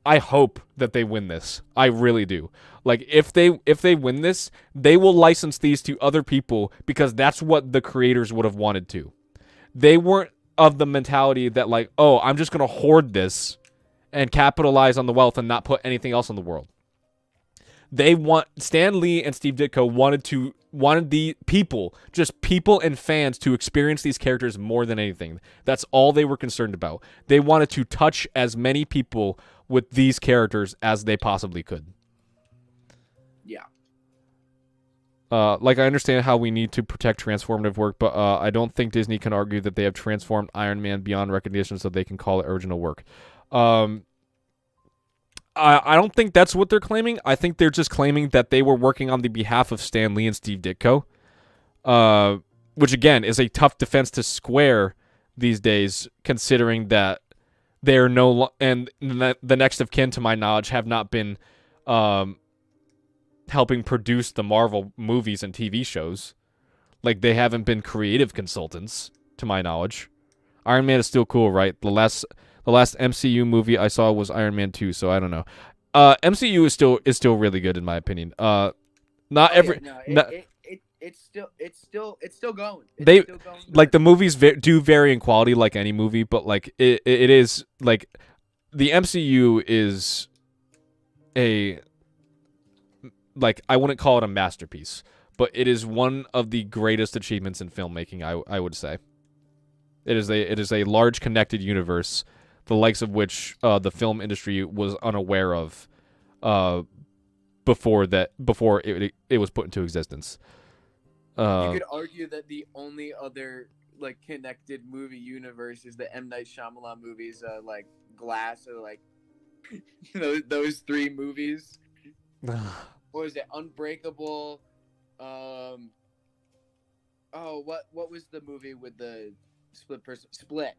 I hope that they win this. I really do. Like, if they win this, they will license these to other people because that's what the creators would have wanted to. They weren't of the mentality that, like, oh, I'm just going to hoard this and capitalize on the wealth and not put anything else in the world. Stan Lee and Steve Ditko wanted the people, just people and fans, to experience these characters more than anything. That's all they were concerned about. They wanted to touch as many people with these characters as they possibly could. Yeah. I understand how we need to protect transformative work, but I don't think Disney can argue that they have transformed Iron Man beyond recognition so they can call it original work. I don't think that's what they're claiming. I think they're just claiming that they were working on the behalf of Stan Lee and Steve Ditko, which, again, is a tough defense to square these days, considering that they are and the next of kin, to my knowledge, have not been helping produce the Marvel movies and TV shows. Like, they haven't been creative consultants, to my knowledge. Iron Man is still cool, right? The last MCU movie I saw was Iron Man 2, so I don't know. MCU is still really good in my opinion. It's still going. The movies do vary in quality like any movie, but like it is like the MCU is I wouldn't call it a masterpiece, but it is one of the greatest achievements in filmmaking, I would say. It is a large connected universe, the likes of which the film industry was unaware of before it was put into existence. You could argue that the only other like connected movie universe is the M. Night Shyamalan movies, like Glass, or like those three movies. What was it? Unbreakable. What was the movie with the Split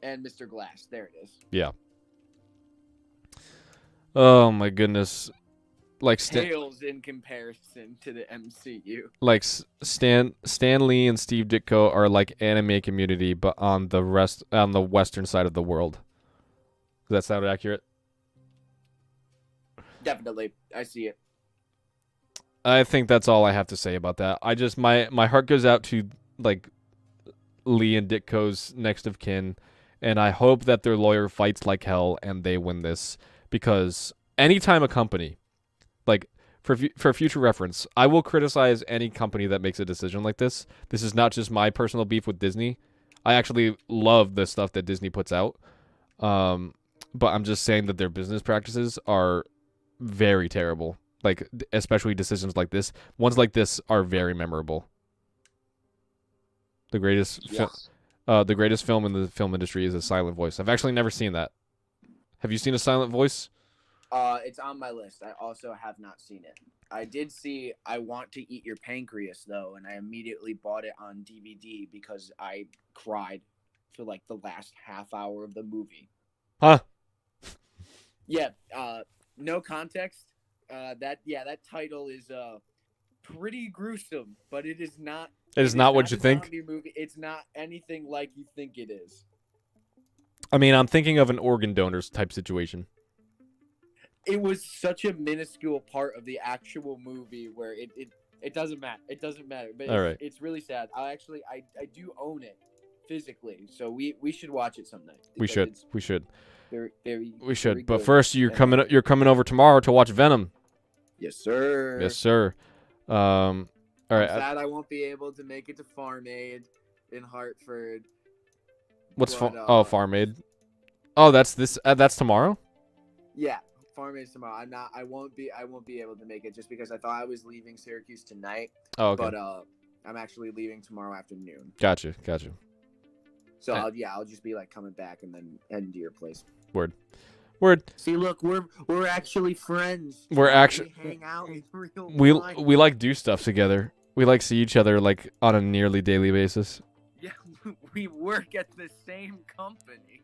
and Mr. Glass? There it is. Yeah. Oh my goodness. Like pales in comparison to the MCU. Like Stan Lee and Steve Ditko are like anime community, but on the western side of the world. Does that sound accurate? Definitely, I see it. I think that's all I have to say about that. I just my heart goes out to like Lee and Ditko's next of kin, and I hope that their lawyer fights like hell and they win this, because anytime a company, like for future reference, I will criticize any company that makes a decision like this. This is not just my personal beef with Disney. I actually love the stuff that Disney puts out. But I'm just saying that their business practices are very terrible. Like, especially decisions like this. Ones like this are very memorable. The greatest film in the film industry is A Silent Voice. I've actually never seen that. Have you seen A Silent Voice? It's on my list. I also have not seen it. I did see I Want to Eat Your Pancreas, though, and I immediately bought it on DVD because I cried for, like, the last half hour of the movie. Huh? Yeah, no context. That title is pretty gruesome, but it is not. It is not what you think. Movie. It's not anything like you think it is. I mean, I'm thinking of an organ donors type situation. It was such a minuscule part of the actual movie where it doesn't matter. It doesn't matter. But it's really sad. I do own it physically, so we should watch it someday. We should. We should. But first, you're coming over tomorrow to watch Venom. Yes, sir. Yes, sir. All right. I'm sad I won't be able to make it to Farm Aid in Hartford. Farm Aid? Oh, that's tomorrow? Yeah, Farm Aid's tomorrow. I won't be able to make it just because I thought I was leaving Syracuse tonight. Oh, okay. But I'm actually leaving tomorrow afternoon. Gotcha. So I'll just be like coming back and then heading to your place. Word. See, look, we're actually friends. We hang out in real life. We like do stuff together. We like see each other like on a nearly daily basis. Yeah, we work at the same company.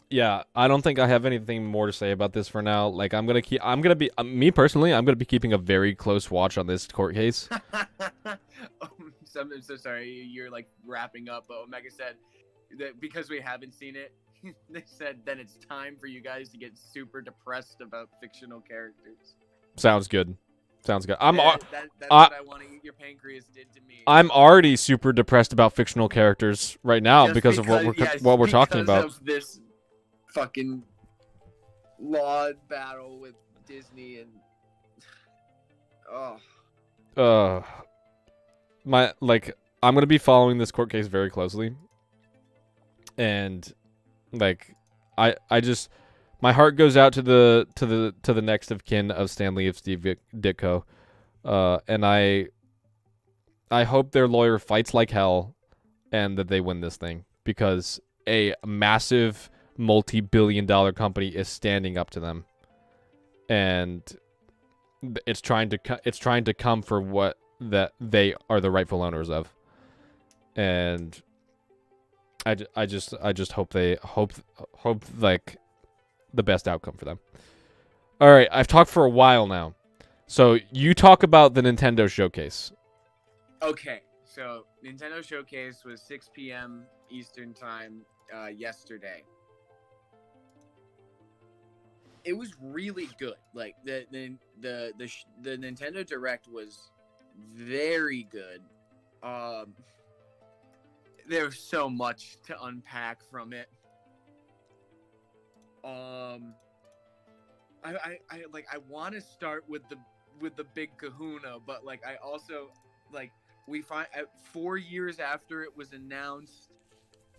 Yeah, I don't think I have anything more to say about this for now. Like, I'm gonna be me personally. I'm gonna be keeping a very close watch on this court case. I'm so sorry. You're like wrapping up, but Omega said that because we haven't seen it, they said then it's time for you guys to get super depressed about fictional characters. Sounds good. Sounds good. That's what I want to eat your pancreas did to me. I'm already super depressed about fictional characters right now because of what we're talking about. Of this fucking law battle with Disney and I'm gonna be following this court case very closely, and like I just my heart goes out to the next of kin of Stanley of Steve Ditko, and I hope their lawyer fights like hell, and that they win this thing because a massive multi-billion-dollar company is standing up to them, and it's trying to come for what that they are the rightful owners of, and I just hope they hope like the best outcome for them. All right, I've talked for a while now, so you talk about the Nintendo Showcase. Okay, so Nintendo Showcase was 6 p.m. Eastern time yesterday. It was really good. Like the Nintendo Direct was very good. There's so much to unpack from it. I want to start with the big kahuna, but like I also like we find 4 years after it was announced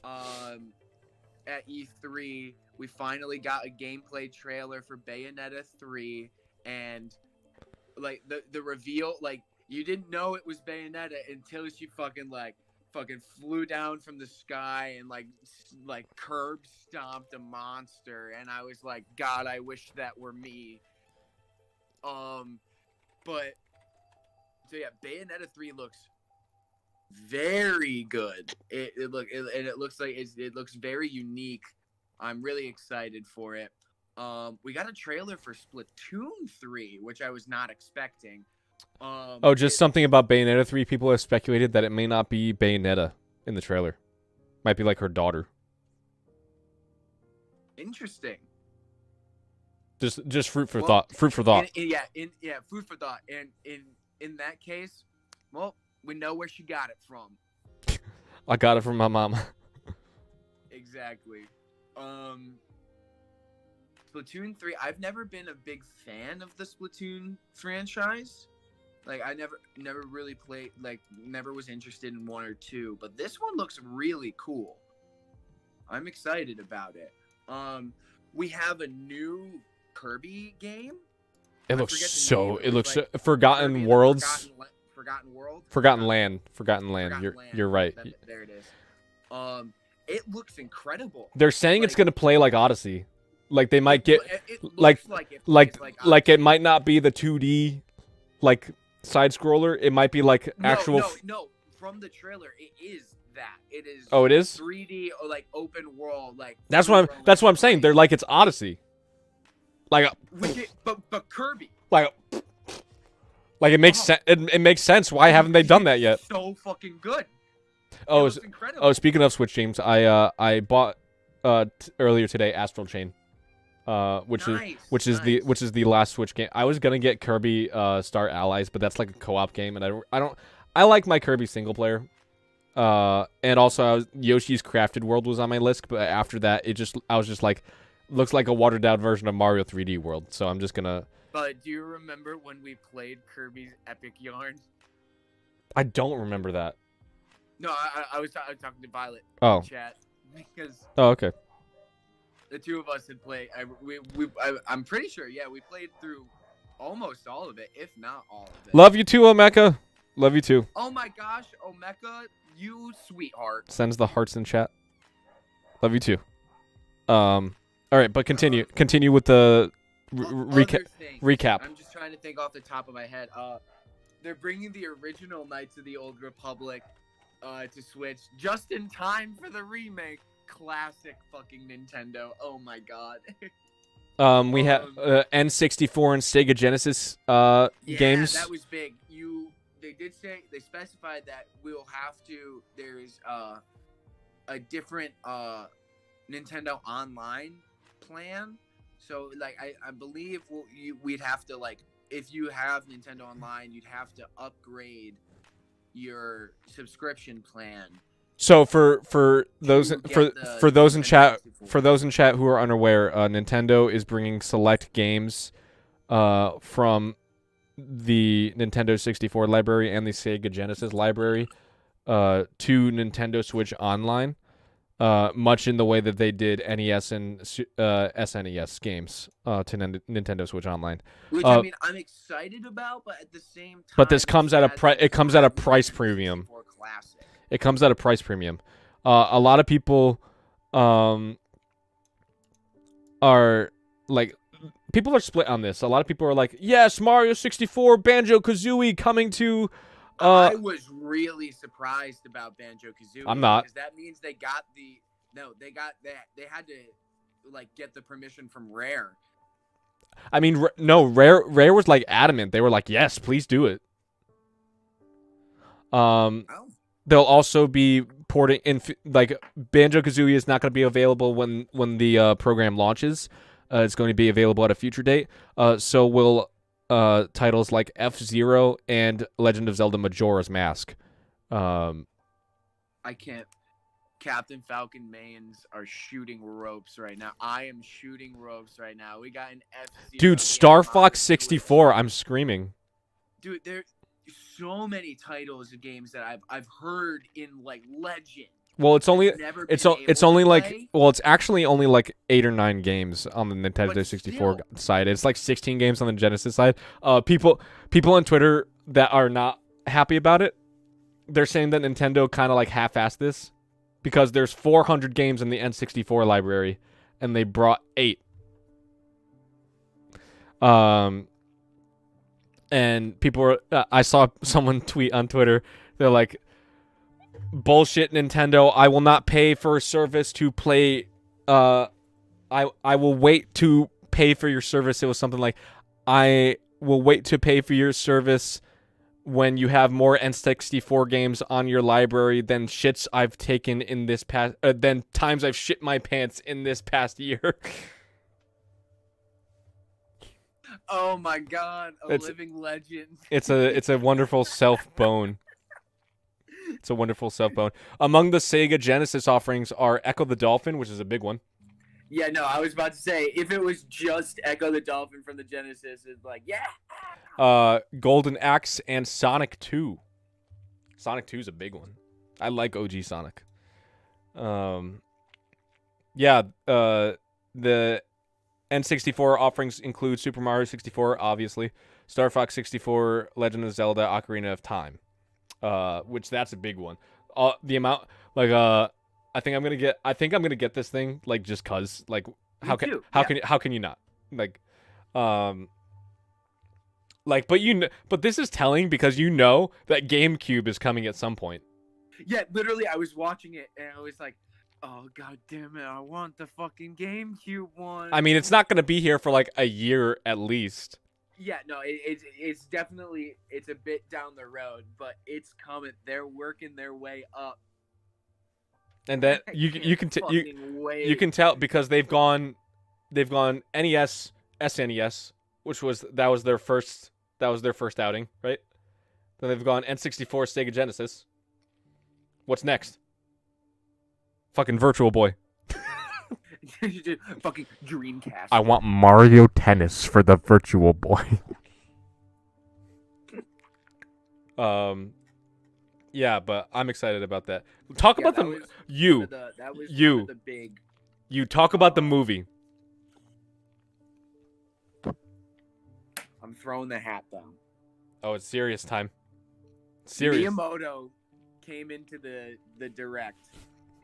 at E3, we finally got a gameplay trailer for Bayonetta 3, and like the reveal, like you didn't know it was Bayonetta until she fucking flew down from the sky and like curb stomped a monster, and I was like, God, I wish that were me. But so yeah, Bayonetta 3 looks very good. It looks very unique. I'm really excited for it. We got a trailer for Splatoon 3, which I was not expecting. Something about Bayonetta 3. People have speculated that it may not be Bayonetta in the trailer. Might be like her daughter. Interesting. Just food for thought. Food for thought. Food for thought. And in that case, well, we know where she got it from. I got it from my mom. Exactly. Splatoon 3, I've never been a big fan of the Splatoon franchise. Like, I never really played, like, never was interested in 1 or 2, but this one looks really cool. I'm excited about it. We have a new Kirby game. It looks Forgotten Worlds. Forgotten Land. You're right. There it is. It looks incredible. They're saying it's gonna play like Odyssey. Like they might get it might not be the 2D like side scroller. It might be like actual. No. From the trailer, it is that. It is. Oh, it is 3D or like open world. Like that's what I'm saying. They're like it's Odyssey. Like but Kirby. Like it makes sense. It makes sense. Why haven't they done that yet? So fucking good. Oh, speaking of Switch games, I bought earlier today Astral Chain, which is the last Switch game. I was gonna get Kirby Star Allies, but that's like a co-op game, and I like my Kirby single player. And also Yoshi's Crafted World was on my list, but after that I was just like, looks like a watered down version of Mario 3D World, so I'm just gonna. But do you remember when we played Kirby's Epic Yarn? I don't remember that. No, I was talking to Violet in chat because. Oh, okay. The two of us had played. I'm pretty sure. Yeah, we played through almost all of it, if not all of it. Love you too, Omeka. Love you too. Oh my gosh, Omeka, you sweetheart. Sends the hearts in chat. Love you too. All right, but continue with the recap. I'm just trying to think off the top of my head. they're bringing the original Knights of the Old Republic to Switch just in time for the remake. Classic fucking Nintendo. Oh my god. We have N64 and Sega Genesis games. Yeah, that was big. They specified that we'll have to. There's a different Nintendo Online plan. So like I believe we'd have to, like, if you have Nintendo Online, you'd have to upgrade your subscription plan. So for those for those in chat who are unaware, Nintendo is bringing select games from the Nintendo 64 library and the Sega Genesis library to Nintendo Switch Online, much in the way that they did NES and SNES games to Nintendo Switch Online. Which I mean, I'm excited about, but at the same time, but this comes at a price premium. It comes at a price premium. A lot of people are like, people are split on this. A lot of people are like, yes, Mario 64, Banjo Kazooie coming to. I was really surprised about Banjo Kazooie. I'm not. Because that means they got they had to like get the permission from Rare. I mean, no, Rare was like adamant. They were like, yes, please do it. They'll also be porting in, like, Banjo Kazooie is not going to be available when the program launches. It's going to be available at a future date. So will titles like F-Zero and Legend of Zelda Majora's Mask. I can't. Captain Falcon mains are shooting ropes right now. I am shooting ropes right now. We got an F-Zero. Dude, Star Fox 64. I'm screaming. Dude, there's so many titles of games that I've heard in like Legend. Well, it's actually only like 8 or 9 games on the Nintendo 64 side. It's like 16 games on the Genesis side. People on Twitter that are not happy about it, they're saying that Nintendo kind of like half-assed this because there's 400 games in the N64 library and they brought 8. And people were, I saw someone tweet on Twitter, they're like, bullshit, Nintendo, I will not pay for a service to play, I will wait to pay for your service. It was something like, I will wait to pay for your service when you have more N64 games on your library than shits I've taken in this past, than times I've shit my pants in this past year. Oh my god, living legend. It's a wonderful self-bone. It's a wonderful self-bone. Among the Sega Genesis offerings are Echo the Dolphin, which is a big one. Yeah, no, I was about to say, if it was just Echo the Dolphin from the Genesis, it's like, yeah! Golden Axe and Sonic 2. Sonic 2 is a big one. I like OG Sonic. Yeah, the N64 offerings include Super Mario 64, obviously, Star Fox 64, Legend of Zelda, Ocarina of Time, which that's a big one. The amount, like, I think I'm gonna get this thing, like, just cause, like, how can you not, like, but this is telling because you know that GameCube is coming at some point. Yeah, literally, I was watching it and I was like, oh, god damn it, I want the fucking GameCube one. I mean, it's not going to be here for like a year at least. Yeah, no, it's definitely, it's a bit down the road, but it's coming. They're working their way up. And that you can tell because they've gone NES, SNES, which was their first outing, right? Then they've gone N64, Sega Genesis. What's next? Fucking Virtual Boy. Fucking Dreamcast. I want Mario Tennis for the Virtual Boy. Yeah, but I'm excited about that. Talk about you talk about the movie. I'm throwing the hat down. Oh, it's serious time. Serious. Miyamoto came into the direct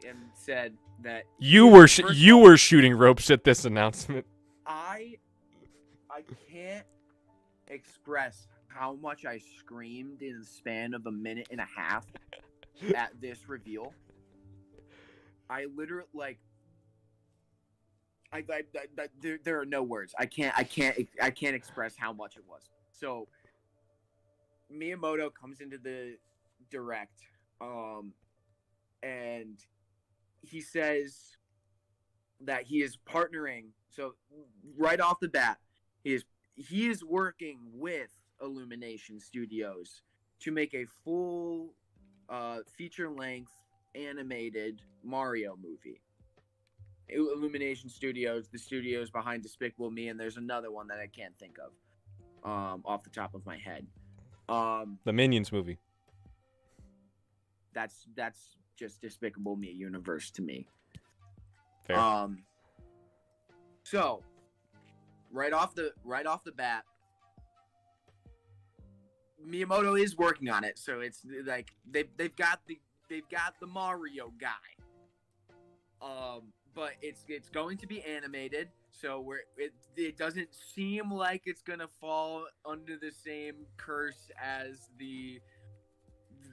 and said that you were shooting ropes at this announcement. I can't express how much I screamed in the span of a minute and a half at this reveal. I literally like. There are no words. I can't express how much it was. So Miyamoto comes into the direct, and he says that he is partnering. So right off the bat, he is working with Illumination Studios to make a full feature-length animated Mario movie. Illumination Studios, the studios behind Despicable Me, and there's another one that I can't think of off the top of my head. The Minions movie. That's just Despicable Me universe to me. Fair. So right off the bat, Miyamoto is working on it. So it's like they've got the Mario guy. But it's going to be animated, so it doesn't seem like it's gonna fall under the same curse as the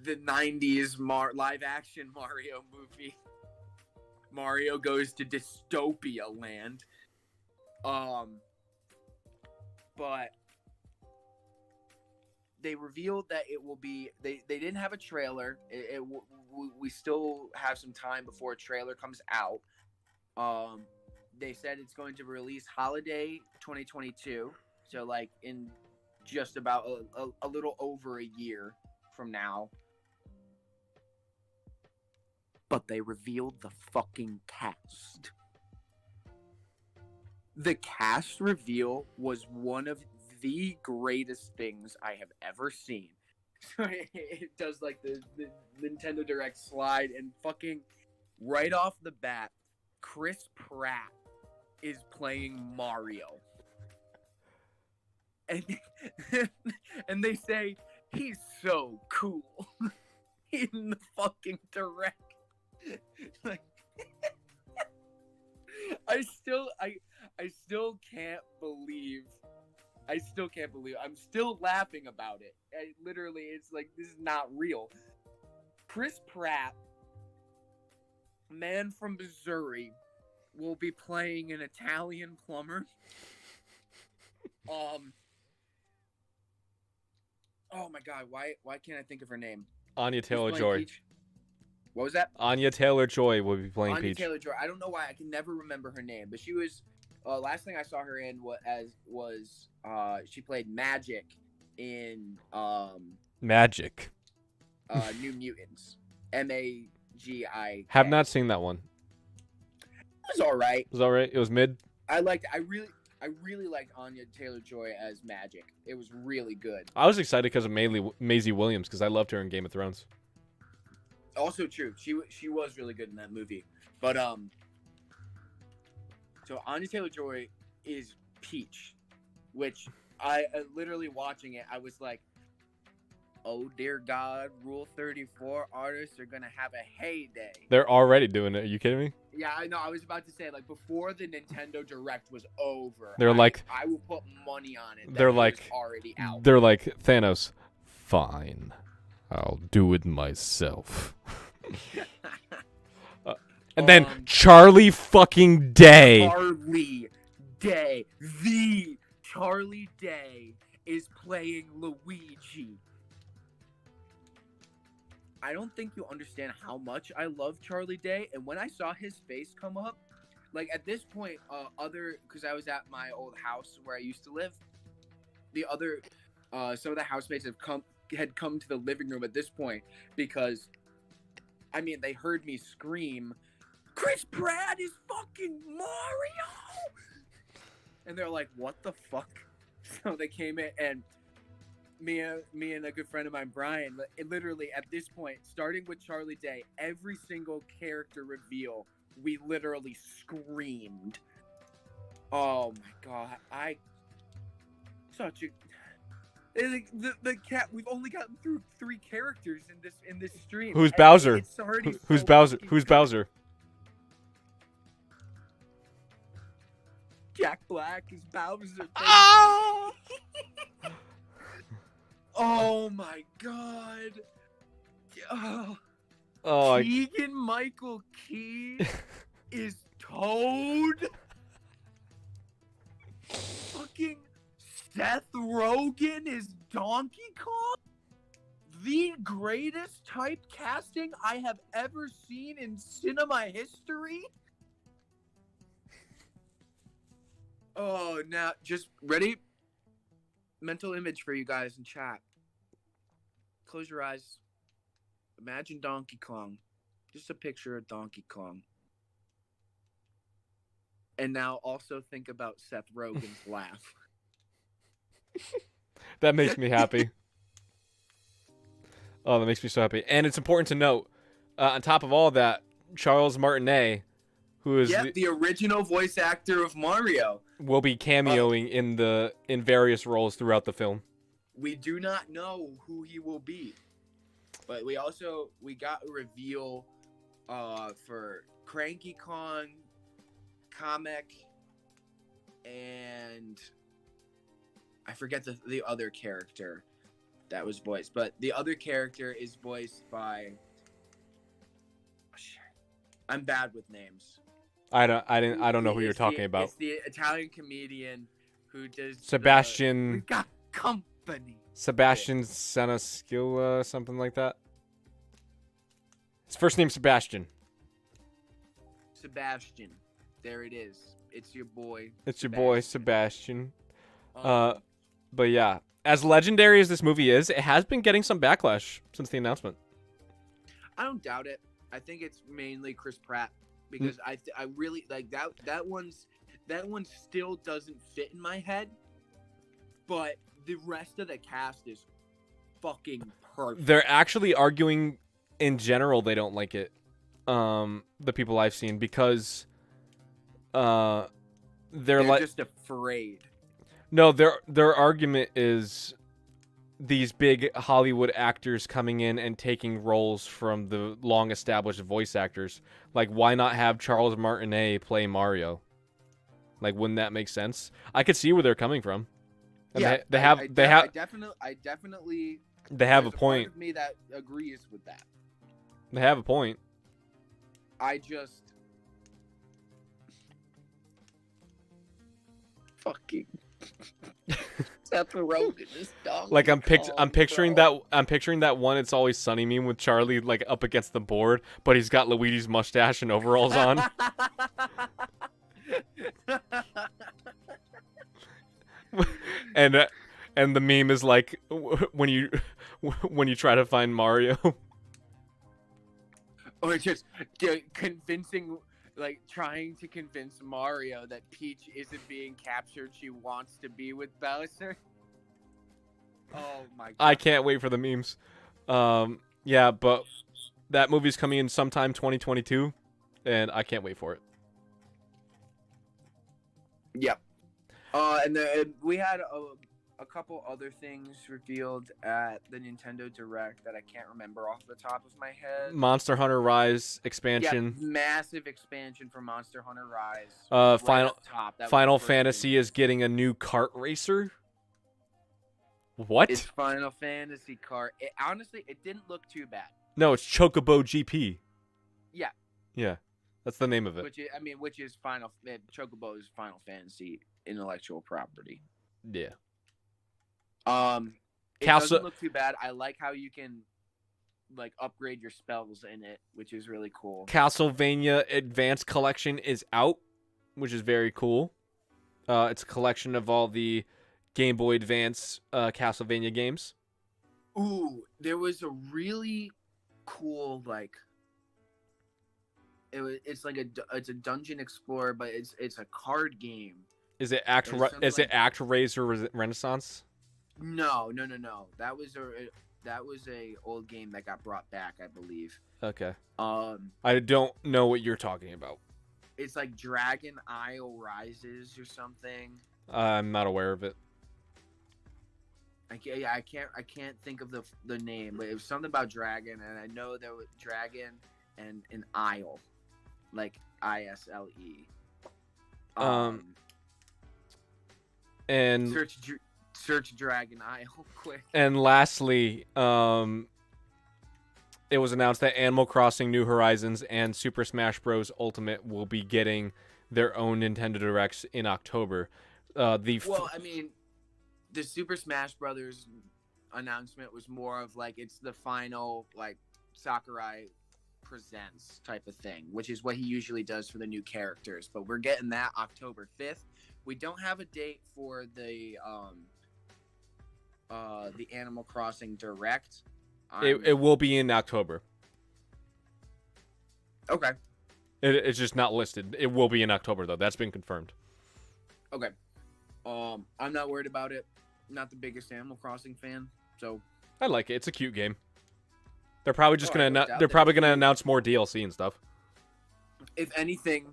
90s live action Mario movie. Mario Goes to Dystopia Land. But they revealed that it will be. They didn't have a trailer. We still have some time before a trailer comes out. They said it's going to release holiday 2022, so like in just about a little over a year from now. But they revealed the fucking cast. The cast reveal was one of the greatest things I have ever seen. It does like the Nintendo Direct slide, and fucking right off the bat, Chris Pratt is playing Mario. And they say he's so cool in the fucking Direct. Like, I still can't believe. I'm still laughing about it. Literally, it's like, this is not real. Chris Pratt, man from Missouri, will be playing an Italian plumber. Oh my god, why can't I think of her name? Anya Taylor-Joy. What was that? Anya Taylor-Joy will be playing Peach. Anya Taylor-Joy. I don't know why I can never remember her name, but she was last thing I saw her in was she played Magic in Magic. New Mutants. MAGI. Have not seen that one. It was all right. It was all right. It was mid. I really liked Anya Taylor-Joy as Magic. It was really good. I was excited because of Maisie Williams, because I loved her in Game of Thrones. Also true. She was really good in that movie. But so Anya Taylor-Joy is Peach, which I literally watching it, I was like, oh dear God, Rule 34 artists are gonna have a heyday. They're already doing it. Are you kidding me? Yeah, I know. I was about to say, like, before the Nintendo Direct was over, They're like, I will put money on it. They're like, already out. They're like, Thanos, fine, I'll do it myself. And then Charlie fucking Day. The Charlie Day is playing Luigi. I don't think you understand how much I love Charlie Day, and when I saw his face come up, like at this point, because I was at my old house where I used to live, some of the housemates had come to the living room at this point because, I mean, they heard me scream, Chris Pratt is fucking Mario! And they're like, what the fuck? So they came in, and me and a good friend of mine, Brian, literally at this point, starting with Charlie Day, every single character reveal, we literally screamed. Oh my god, the cat. We've only gotten through 3 characters in this stream. Who's Bowser? Who's Bowser? Who's Bowser? Jack Black is Bowser. Oh my god. Oh. Oh, Keegan Michael Key is Toad. Fucking Seth Rogen is Donkey Kong. The greatest typecasting I have ever seen in cinema history. Oh, now just ready? Mental image for you guys in chat. Close your eyes. Imagine Donkey Kong. Just a picture of Donkey Kong. And now also think about Seth Rogen's laugh. that makes me happy. Oh, that makes me so happy. And it's important to note, on top of all that, Charles Martinet, who is the original voice actor of Mario, will be cameoing in various roles throughout the film. We do not know who he will be, but we got a reveal for Cranky Kong, Kamek, and I forget the other character that was voiced, but the other character is voiced by. Oh, shit. I'm bad with names. I don't know who you're talking about. It's the Italian comedian who does Sebastian. We got company. Sebastian Senaskilla, something like that. His first name's Sebastian. Sebastian. There it is. It's your boy. It's your boy Sebastian. But yeah, as legendary as this movie is, it has been getting some backlash since the announcement. I don't doubt it. I think it's mainly Chris Pratt because I really like that one still doesn't fit in my head, but the rest of the cast is fucking perfect. They're actually arguing in general they don't like it. The people I've seen because they're like just afraid. No, their argument is these big Hollywood actors coming in and taking roles from the long-established voice actors. Like, why not have Charles Martinet play Mario? Like, wouldn't that make sense? I could see where they're coming from. And yeah, I definitely. They have a point. Part of me that agrees with that. They have a point. I just fucking. Seth Rogen is Donkey Like I'm Kong, picturing bro. that one It's Always Sunny meme with Charlie like up against the board, but he's got Luigi's mustache and overalls on. and the meme is like when you try to find Mario. Or just convincing, like trying to convince Mario that Peach isn't being captured. She wants to be with Bowser. Oh my god. I can't wait for the memes. Yeah, but that movie's coming in sometime 2022, and I can't wait for it. Yep. And we had a couple other things revealed at the Nintendo Direct that I can't remember off the top of my head. Monster Hunter Rise expansion. Yeah, massive expansion for Monster Hunter Rise. Final Fantasy is getting a new kart racer. What? It's Final Fantasy kart. Honestly, it didn't look too bad. No, it's Chocobo GP. Yeah. Yeah, that's the name of it. Which is Chocobo is Final Fantasy intellectual property. Yeah. It doesn't look too bad. I like how you can like upgrade your spells in it, which is really cool. Castlevania Advanced Collection is out, which is very cool. It's a collection of all the Game Boy Advance Castlevania games. Ooh, there was a really cool it's a dungeon explorer, but it's a card game. Is it ActRaiser Renaissance? No. That was a old game that got brought back, I believe. Okay. I don't know what you're talking about. It's like Dragon Isle Rises or something. I'm not aware of it. I can't think of the name, but it was something about dragon, and I know there was dragon and an isle, like ISLE. And Search Dragon Isle quick. And lastly, it was announced that Animal Crossing New Horizons and Super Smash Bros. Ultimate will be getting their own Nintendo Directs in October. Well, I mean, the Super Smash Brothers announcement was more of like it's the final like Sakurai presents type of thing, which is what he usually does for the new characters. But we're getting that October 5th. We don't have a date for the Animal Crossing Direct. It will be in October. Okay. It's just not listed. It will be in October though. That's been confirmed. Okay. I'm not worried about it. Not the biggest Animal Crossing fan, so I like it. It's a cute game. They're probably just gonna announce more DLC and stuff. If anything,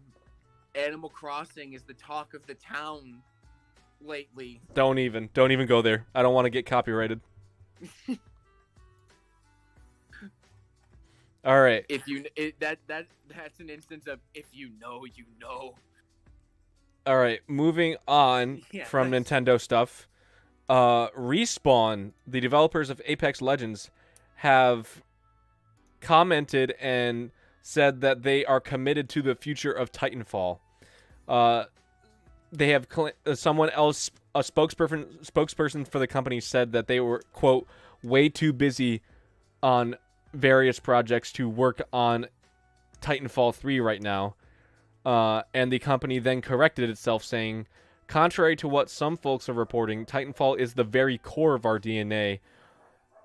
Animal Crossing is the talk of the town lately. Don't even go there. I don't want to get copyrighted. All right. That's an instance of if you know, you know. All right, moving on from Nintendo stuff. Respawn, the developers of Apex Legends, have commented and said that they are committed to the future of Titanfall. They have someone else, a spokesperson for the company, said that they were, quote, way too busy on various projects to work on Titanfall 3 right now. And the company then corrected itself, saying, contrary to what some folks are reporting, Titanfall is the very core of our DNA.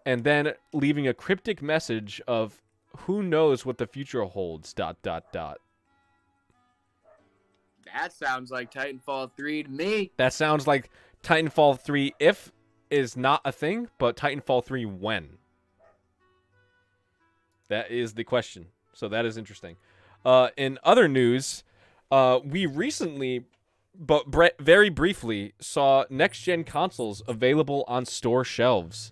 And then leaving a cryptic message of, who knows what the future holds, ... That sounds like Titanfall 3 to me. That sounds like Titanfall 3 if is not a thing, but Titanfall 3 when? That is the question. So that is interesting. In other news, we recently, but very briefly, saw next-gen consoles available on store shelves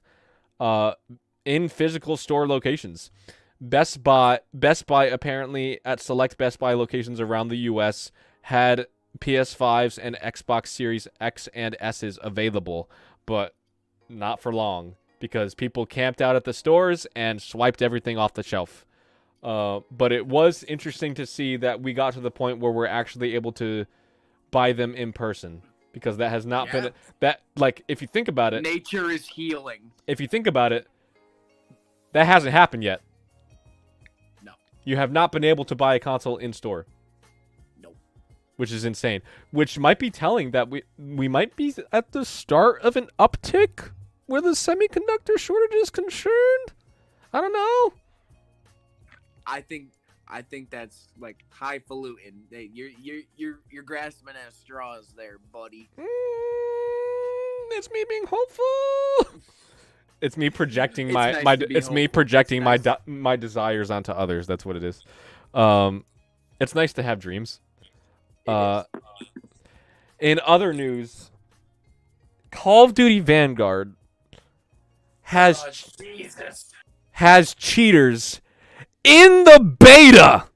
in physical store locations. Best Buy apparently at select Best Buy locations around the U.S. had PS5s and Xbox Series X and S's available, but not for long because people camped out at the stores and swiped everything off the shelf. But it was interesting to see that we got to the point where we're actually able to buy them in person, because that has not been that, like, if you think about it, nature is healing. If you think about it, that hasn't happened yet. No. You have not been able to buy a console in store. Nope. Which is insane. Which might be telling that we might be at the start of an uptick where the semiconductor shortage is concerned. I don't know. I think that's like highfalutin. You're grasping at straws there, buddy. It's me being hopeful. It's me projecting me projecting my desires onto others. That's what it is. It's nice to have dreams. In other news, Call of Duty Vanguard has cheaters in the beta.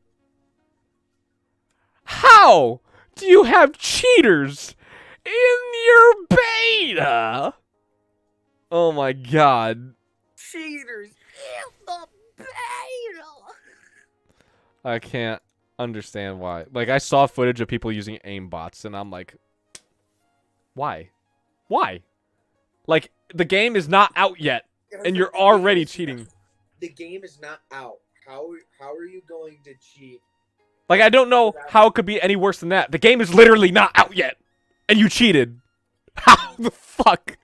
How do you have cheaters in your beta? Oh my god. Cheaters in the beta. I can't understand why. Like, I saw footage of people using aimbots, and I'm like, why? Why? Like, the game is not out yet, and you're already cheating. The game is not out. How are you going to cheat? Like, I don't know how it could be any worse than that. The game is literally not out yet, and you cheated. How the fuck?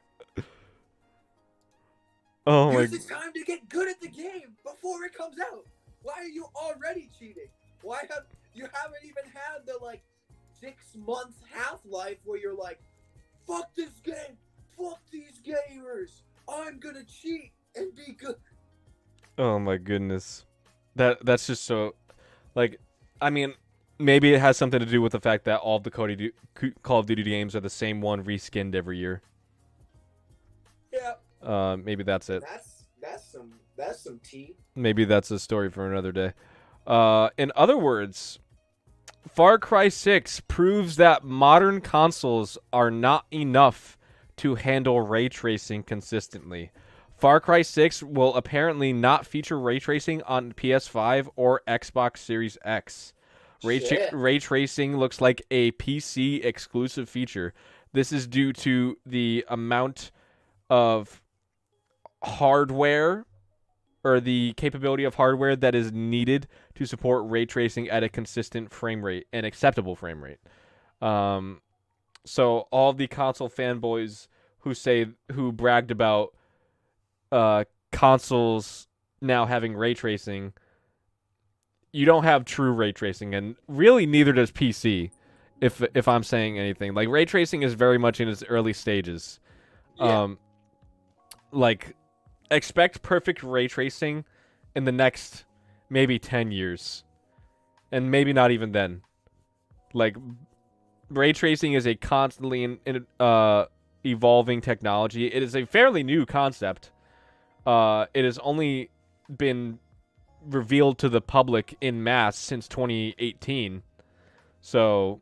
Oh my god. Use the time to get good at the game before it comes out. Why are you already cheating? Why haven't even had the 6-month half-life where you're like, fuck this game, fuck these gamers, I'm gonna cheat and be good. Oh my goodness. That's just so, I mean, maybe it has something to do with the fact that all of the Call of Duty games are the same one reskinned every year. Yeah. Maybe that's it. That's some tea. Maybe that's a story for another day. In other words, Far Cry 6 proves that modern consoles are not enough to handle ray tracing consistently. Far Cry 6 will apparently not feature ray tracing on PS5 or Xbox Series X. Ray tracing looks like a PC exclusive feature. This is due to the amount of hardware or the capability of hardware that is needed to support ray tracing at a consistent frame rate, an acceptable frame rate. So all the console fanboys who bragged about consoles now having ray tracing, you don't have true ray tracing, and really neither does PC. If I'm saying anything, like ray tracing is very much in its early stages. Yeah. Like expect perfect ray tracing in the next maybe 10 years, and maybe not even then. Like ray tracing is a constantly evolving technology. It is a fairly new concept. It has only been revealed to the public in mass since 2018. So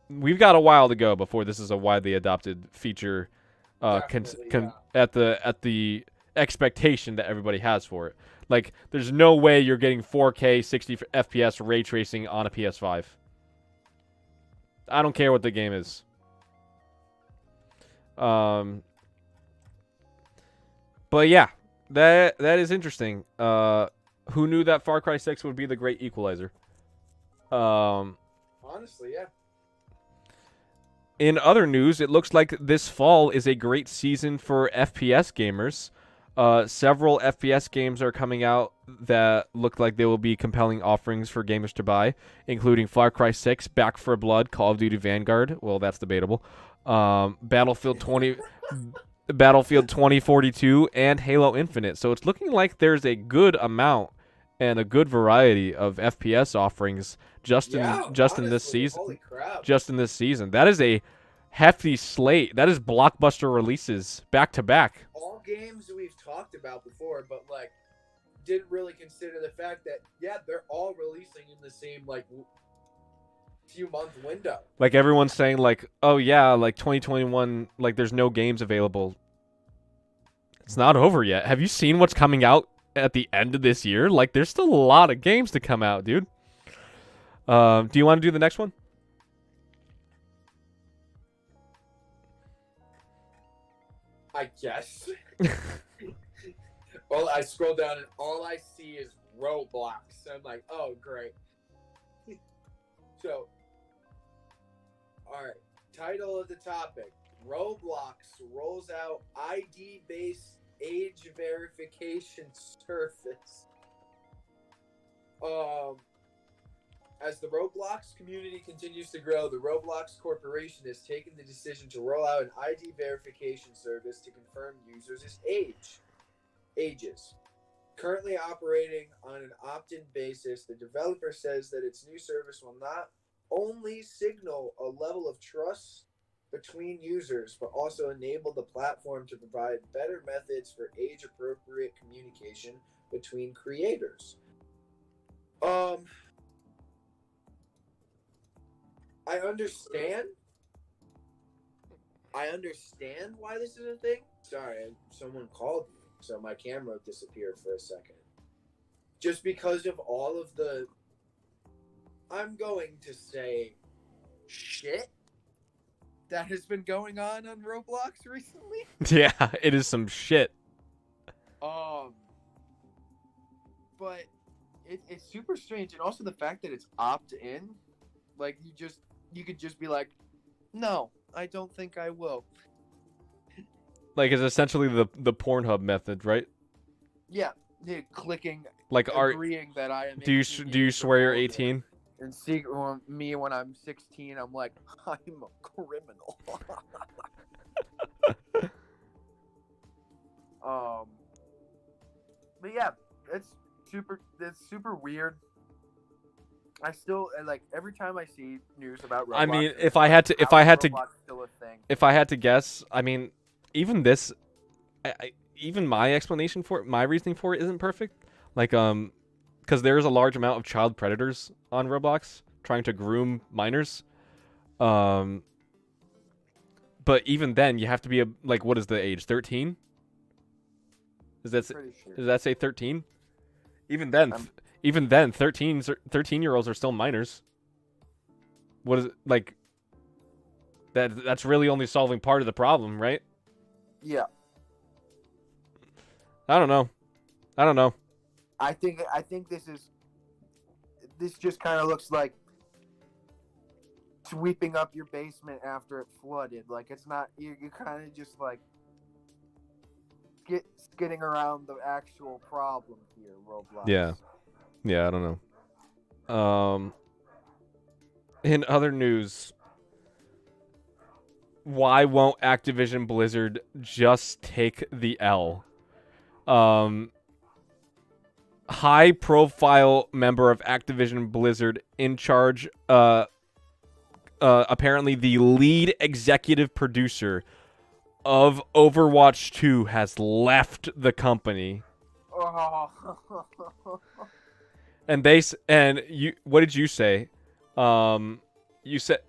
we've got a while to go before this is a widely adopted feature at the expectation that everybody has for it. Like there's no way you're getting 4K 60 FPS ray tracing on a PS5. I don't care what the game is. But yeah, that is interesting. Who knew that Far Cry 6 would be the great equalizer? Honestly, yeah. In other news, it looks like this fall is a great season for FPS gamers. Several FPS games are coming out that look like they will be compelling offerings for gamers to buy, including Far Cry 6, Back 4 Blood, Call of Duty Vanguard. Well, that's debatable. Battlefield 2042, and Halo Infinite. So it's looking like there's a good amount and a good variety of FPS offerings just in this season. Holy crap. Just in this season. That is a hefty slate. That is blockbuster releases back to back. All games we've talked about before, but like didn't really consider the fact that they're all releasing in the same like few month window. Like everyone's saying like, oh yeah, like 2021, like there's no games available. It's not over yet. Have you seen what's coming out at the end of this year? Like there's still a lot of games to come out, dude. Do you want to do the next one? I guess. Well, I scroll down and all I see is Roblox. I'm like, oh, great. So, all right. Title of the topic: Roblox rolls out ID-based age verification service. As the Roblox community continues to grow, the Roblox Corporation has taken the decision to roll out an ID verification service to confirm users' ages. Currently operating on an opt-in basis, the developer says that its new service will not only signal a level of trust between users, but also enable the platform to provide better methods for age-appropriate communication between creators. I understand why this is a thing. Sorry, someone called me, so my camera disappeared for a second. Just because of all of the, I'm going to say, shit that has been going on Roblox recently. Yeah, it is some shit. But it's super strange, and also the fact that it's opt-in, like you could just be like, no, I don't think I will. Like it's essentially the Pornhub method, right? Yeah, clicking, like agreeing that I am. Do you swear you're 18? And see me when I'm 16, I'm like, I'm a criminal. But yeah, it's super weird. I still like every time I see news about Roblox. I mean, if I had to guess, I mean, even this, even my explanation for it, my reasoning for it isn't perfect. Like, because there is a large amount of child predators on Roblox trying to groom minors. But even then, you have to be like, what is the age? 13? Pretty sure. Does that say 13? Even then, 13-year-olds are still minors. What is it like? That's really only solving part of the problem, right? Yeah. I don't know. I think this just kind of looks like sweeping up your basement after it flooded. Like, it's not, you kind of just like skidding around the actual problem here, Roblox. Yeah, I don't know. In other news, why won't Activision Blizzard just take the L? High profile member of Activision Blizzard in charge, apparently the lead executive producer of Overwatch 2 has left the company. Oh. And what did you say? You said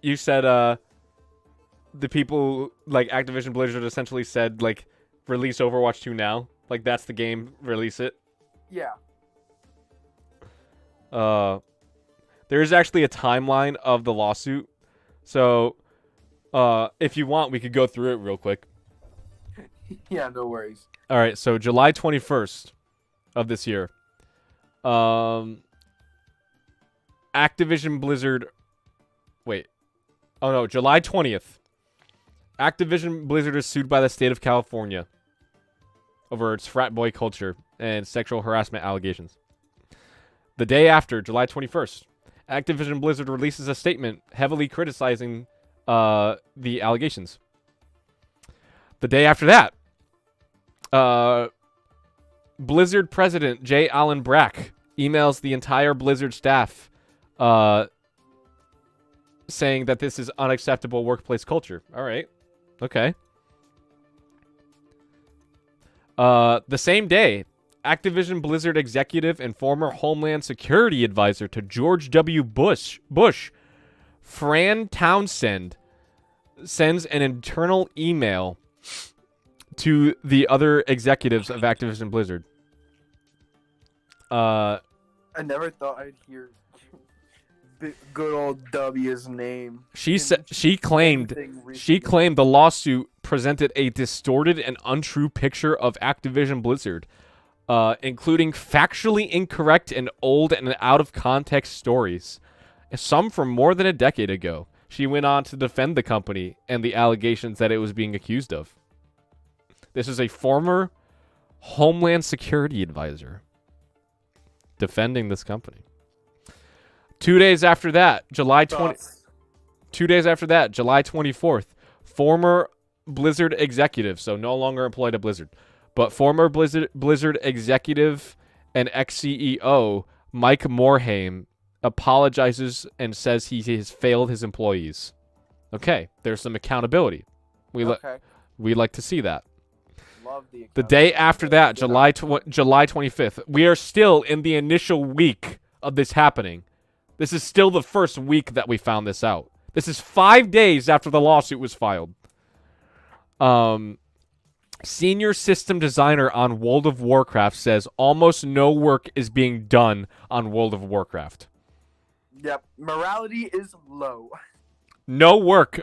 the people like Activision Blizzard essentially said like release Overwatch 2 now. Like that's the game, release it. Yeah. There is actually a timeline of the lawsuit. So, if you want, we could go through it real quick. Yeah, no worries. All right, so July 21st of this year. Activision Blizzard... Wait. Oh, no, July 20th. Activision Blizzard is sued by the state of California over its frat boy culture and sexual harassment allegations. The day after, July 21st, Activision Blizzard releases a statement heavily criticizing the allegations. The day after that, Blizzard president J. Allen Brack emails the entire Blizzard staff saying that this is unacceptable workplace culture. All right. Okay. The same day, Activision Blizzard executive and former Homeland Security advisor to George W. Bush, Fran Townsend, sends an internal email to the other executives of Activision Blizzard. I never thought I'd hear good old W's name. She claimed the lawsuit presented a distorted and untrue picture of Activision Blizzard, including factually incorrect and old and out of context stories, some from more than a decade ago. She went on to defend the company and the allegations that it was being accused of. This is a former Homeland Security advisor defending this company. 2 days after that, July 24th, former Blizzard executive, so no longer employed at Blizzard, but former Blizzard executive and ex-CEO Mike Morhaime apologizes and says he has failed his employees. Okay, there's some accountability. We like to see that. Love the day after that, July 25th, we are still in the initial week of this happening. This is still the first week that we found this out. This is 5 days after the lawsuit was filed. Senior system designer on World of Warcraft says almost no work is being done on World of Warcraft. Yep, morality is low.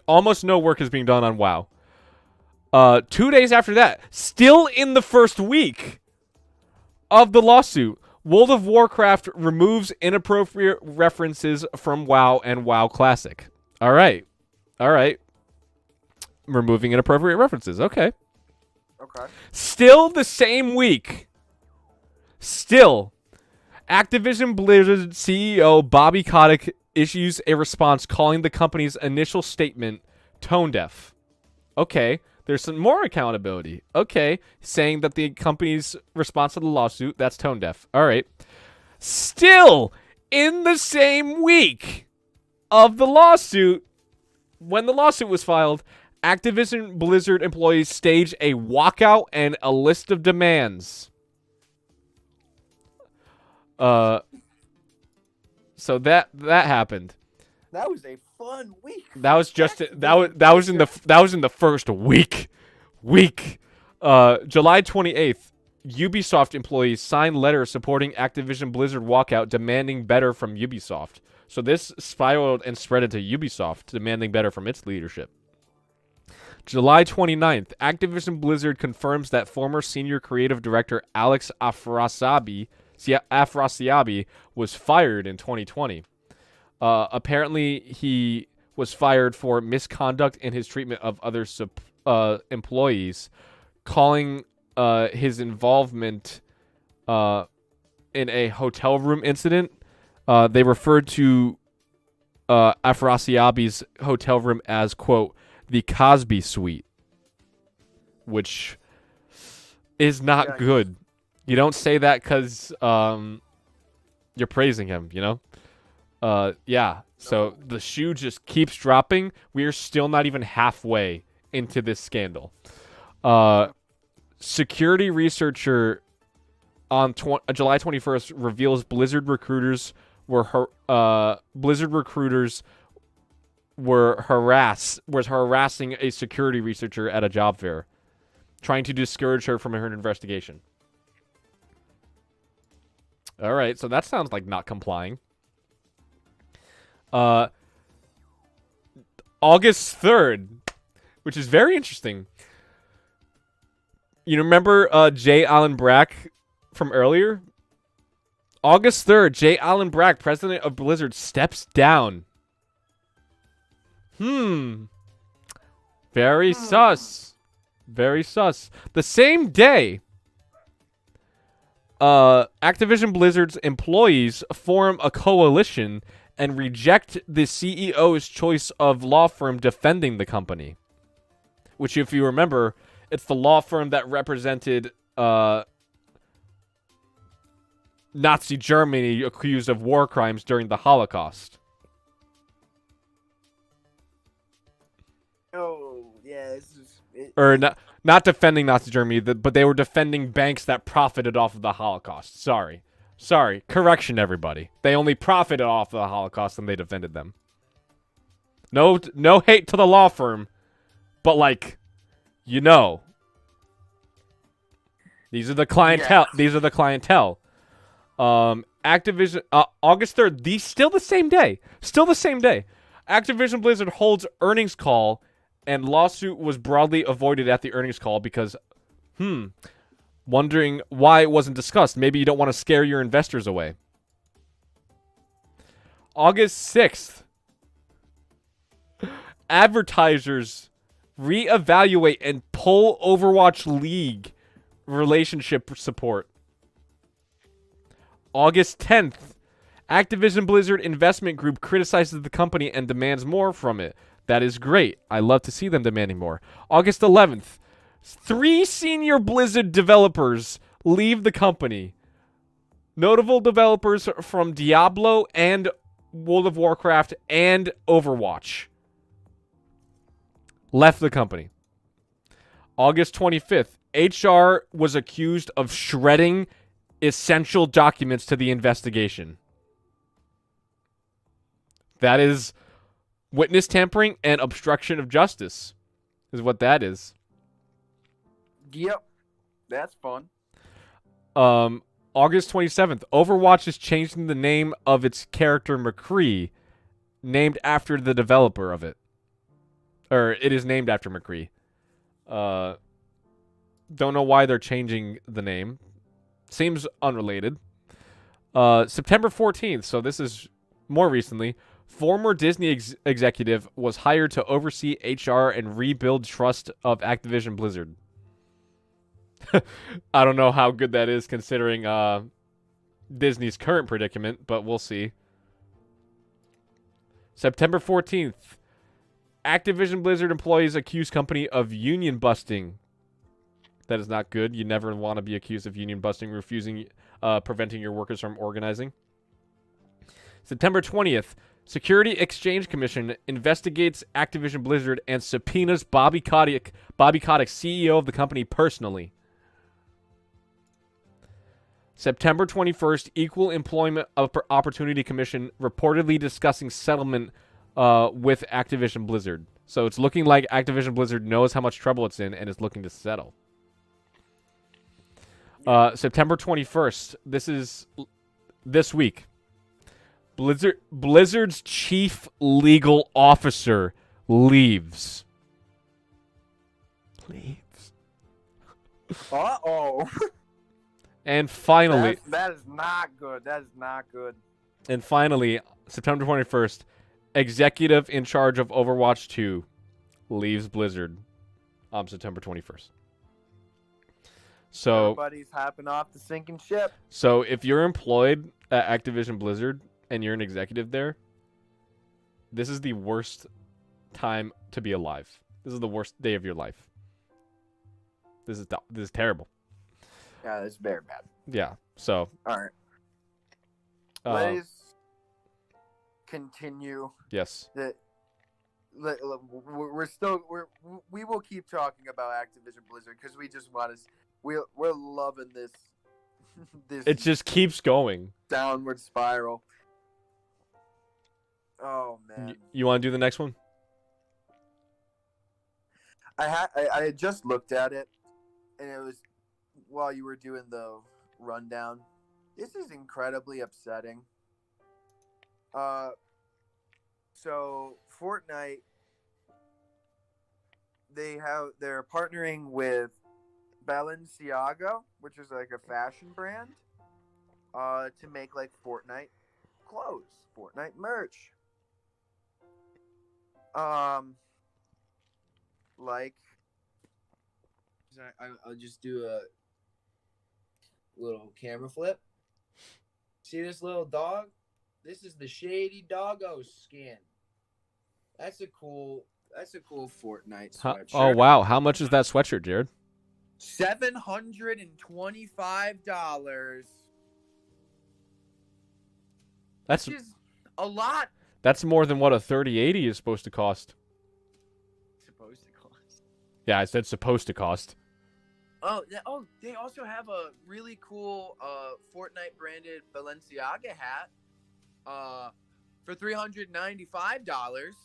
Almost no work is being done on WoW. 2 days after that, still in the first week of the lawsuit, World of Warcraft removes inappropriate references from WoW and WoW Classic. All right. Removing inappropriate references. Okay. Still the same week. Activision Blizzard CEO Bobby Kotick issues a response calling the company's initial statement tone deaf. Okay. There's some more accountability. Okay. Saying that the company's response to the lawsuit, that's tone deaf. All right. Still in the same week of the lawsuit, when the lawsuit was filed, Activision Blizzard employees staged a walkout and a list of demands. So that happened. That was a fun week. That was just that was in the first week. July 28th, Ubisoft employees signed letters supporting Activision Blizzard walkout, demanding better from Ubisoft. So this spiraled and spread into Ubisoft, demanding better from its leadership. July 29th, Activision Blizzard confirms that former senior creative director Alex Afrasiabi was fired in 2020. Apparently, he was fired for misconduct in his treatment of other employees, calling his involvement in a hotel room incident. They referred to Afrasiabi's hotel room as, quote, the Cosby Suite, which is not good. You don't say that because you're praising him, you know? Yeah. So the shoe just keeps dropping. We are still not even halfway into this scandal. Security researcher on July 21st reveals Blizzard recruiters were harassing a security researcher at a job fair, trying to discourage her from her investigation. All right, so that sounds like not complying. August 3rd, which is very interesting. You remember J. Allen Brack from earlier? August 3rd, J. Allen Brack, president of Blizzard, steps down. Very sus. Very sus. The same day, Activision Blizzard's employees form a coalition and reject the CEO's choice of law firm defending the company. Which, if you remember, it's the law firm that represented Nazi Germany accused of war crimes during the Holocaust. Oh, yeah, this is... Or not defending Nazi Germany, but they were defending banks that profited off of the Holocaust. Sorry. Correction, everybody. They only profited off of the Holocaust and they defended them. No hate to the law firm, but like, you know. These are the clientele. Yeah. These are the clientele. Activision, August 3rd, still the same day. Activision Blizzard holds earnings call, and lawsuit was broadly avoided at the earnings call because, wondering why it wasn't discussed. Maybe you don't want to scare your investors away. August 6th, advertisers reevaluate and pull Overwatch League relationship support. August 10th, Activision Blizzard Investment Group criticizes the company and demands more from it. That is great. I love to see them demanding more. August 11th, 3 senior Blizzard developers leave the company. Notable developers from Diablo and World of Warcraft and Overwatch left the company. August 25th, HR was accused of shredding essential documents to the investigation. That is witness tampering and obstruction of justice, is what that is. Yep. That's fun. August 27th, Overwatch is changing the name of its character McCree, named after the developer of it. Or it is named after McCree. Don't know why they're changing the name. Seems unrelated. September 14th, so this is more recently. Former Disney executive was hired to oversee HR and rebuild trust of Activision Blizzard. I don't know how good that is considering Disney's current predicament, but we'll see. September 14th, Activision Blizzard employees accuse company of union busting. That is not good. You never want to be accused of union busting, preventing your workers from organizing. September 20th, Security Exchange Commission investigates Activision Blizzard and subpoenas Bobby Kotick, CEO of the company, personally. September 21st, Equal Employment Opportunity Commission reportedly discussing settlement with Activision Blizzard. So it's looking like Activision Blizzard knows how much trouble it's in and is looking to settle. September 21st. This is this week. Blizzard's chief legal officer leaves. Uh-oh. And finally... That is not good. That is not good. And finally, September 21st, executive in charge of Overwatch 2 leaves Blizzard on September 21st. So everybody's hopping off the sinking ship. So if you're employed at Activision Blizzard and you're an executive there, this is the worst time to be alive. This is the worst day of your life. This is terrible. Yeah, it's very bad. Yeah. So. All right. Let's continue. Yes. We will keep talking about Activision Blizzard because we just want to. We're loving this. It just keeps going. Downward spiral. Oh man. You want to do the next one? I just looked at it, and it was while you were doing the rundown. This is incredibly upsetting. So Fortnite, they're partnering with Balenciaga, which is like a fashion brand, to make like Fortnite clothes, Fortnite merch. Like, I'll just do a little camera flip. See this little dog? This is the Shady Doggo skin. That's a cool Fortnite sweatshirt. Oh wow, how much is that sweatshirt, Jared? $725. That's which is a lot. That's more than what a 3080 is supposed to cost. Supposed to cost. Yeah, I said supposed to cost. They also have a really cool Fortnite branded Balenciaga hat for $395.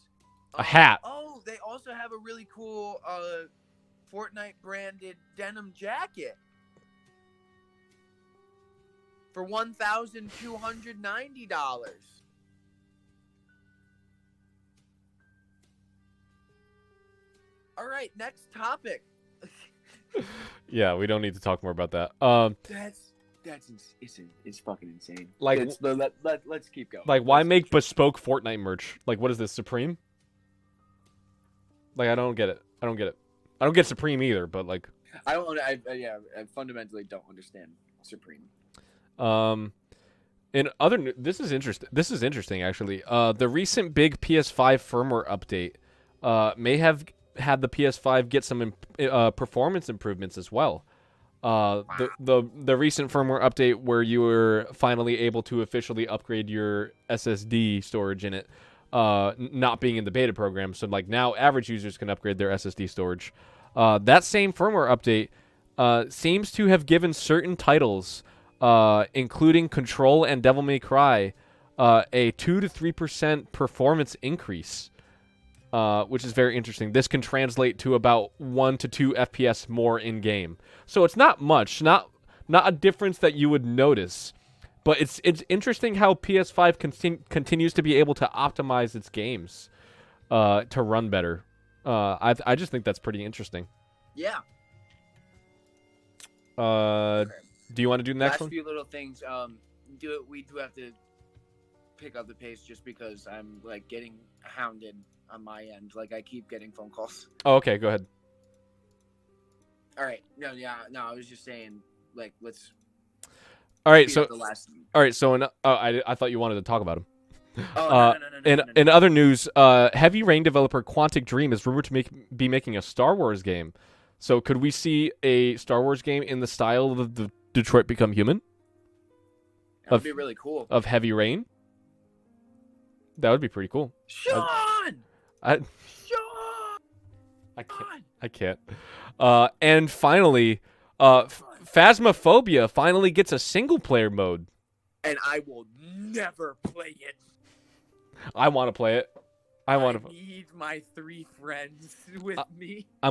A hat. Oh, they also have a really cool Fortnite branded denim jacket for $1,290. All right, next topic. Yeah, we don't need to talk more about that. It's fucking insane. Like, let's keep going. Like, why make bespoke Fortnite merch? Like, what is this, Supreme? Like, I don't get it. I don't get Supreme either. But like, I fundamentally don't understand Supreme. In other, this is interesting actually. The recent big PS5 firmware update may have had the PS5 get some performance improvements as well. The recent firmware update where you were finally able to officially upgrade your SSD storage in it, not being in the beta program. So like now average users can upgrade their SSD storage. That same firmware update seems to have given certain titles, including Control and Devil May Cry, a 2 to 3% performance increase. Which is very interesting. This can translate to about 1 to 2 FPS more in game. So it's not much, not a difference that you would notice, but it's interesting how PS5 continues to be able to optimize its games to run better. I just think that's pretty interesting. Yeah. Do you want to do the next one? Last few little things. We do have to pick up the pace just because I'm like getting hounded on my end. Like I keep getting phone calls. Oh, okay, go ahead. All right. No, I was just saying, like, let's. All right, so I thought you wanted to talk about him. Oh, no. In other news, Heavy Rain developer Quantic Dream is rumored to be making a Star Wars game. So could we see a Star Wars game in the style of the Detroit Become Human? That would be really cool. Of Heavy Rain? That would be pretty cool. Sean! I can't. And finally, Phasmophobia finally gets a single-player mode. And I will never play it. I want to play it. I want to. need my 3 friends with me. I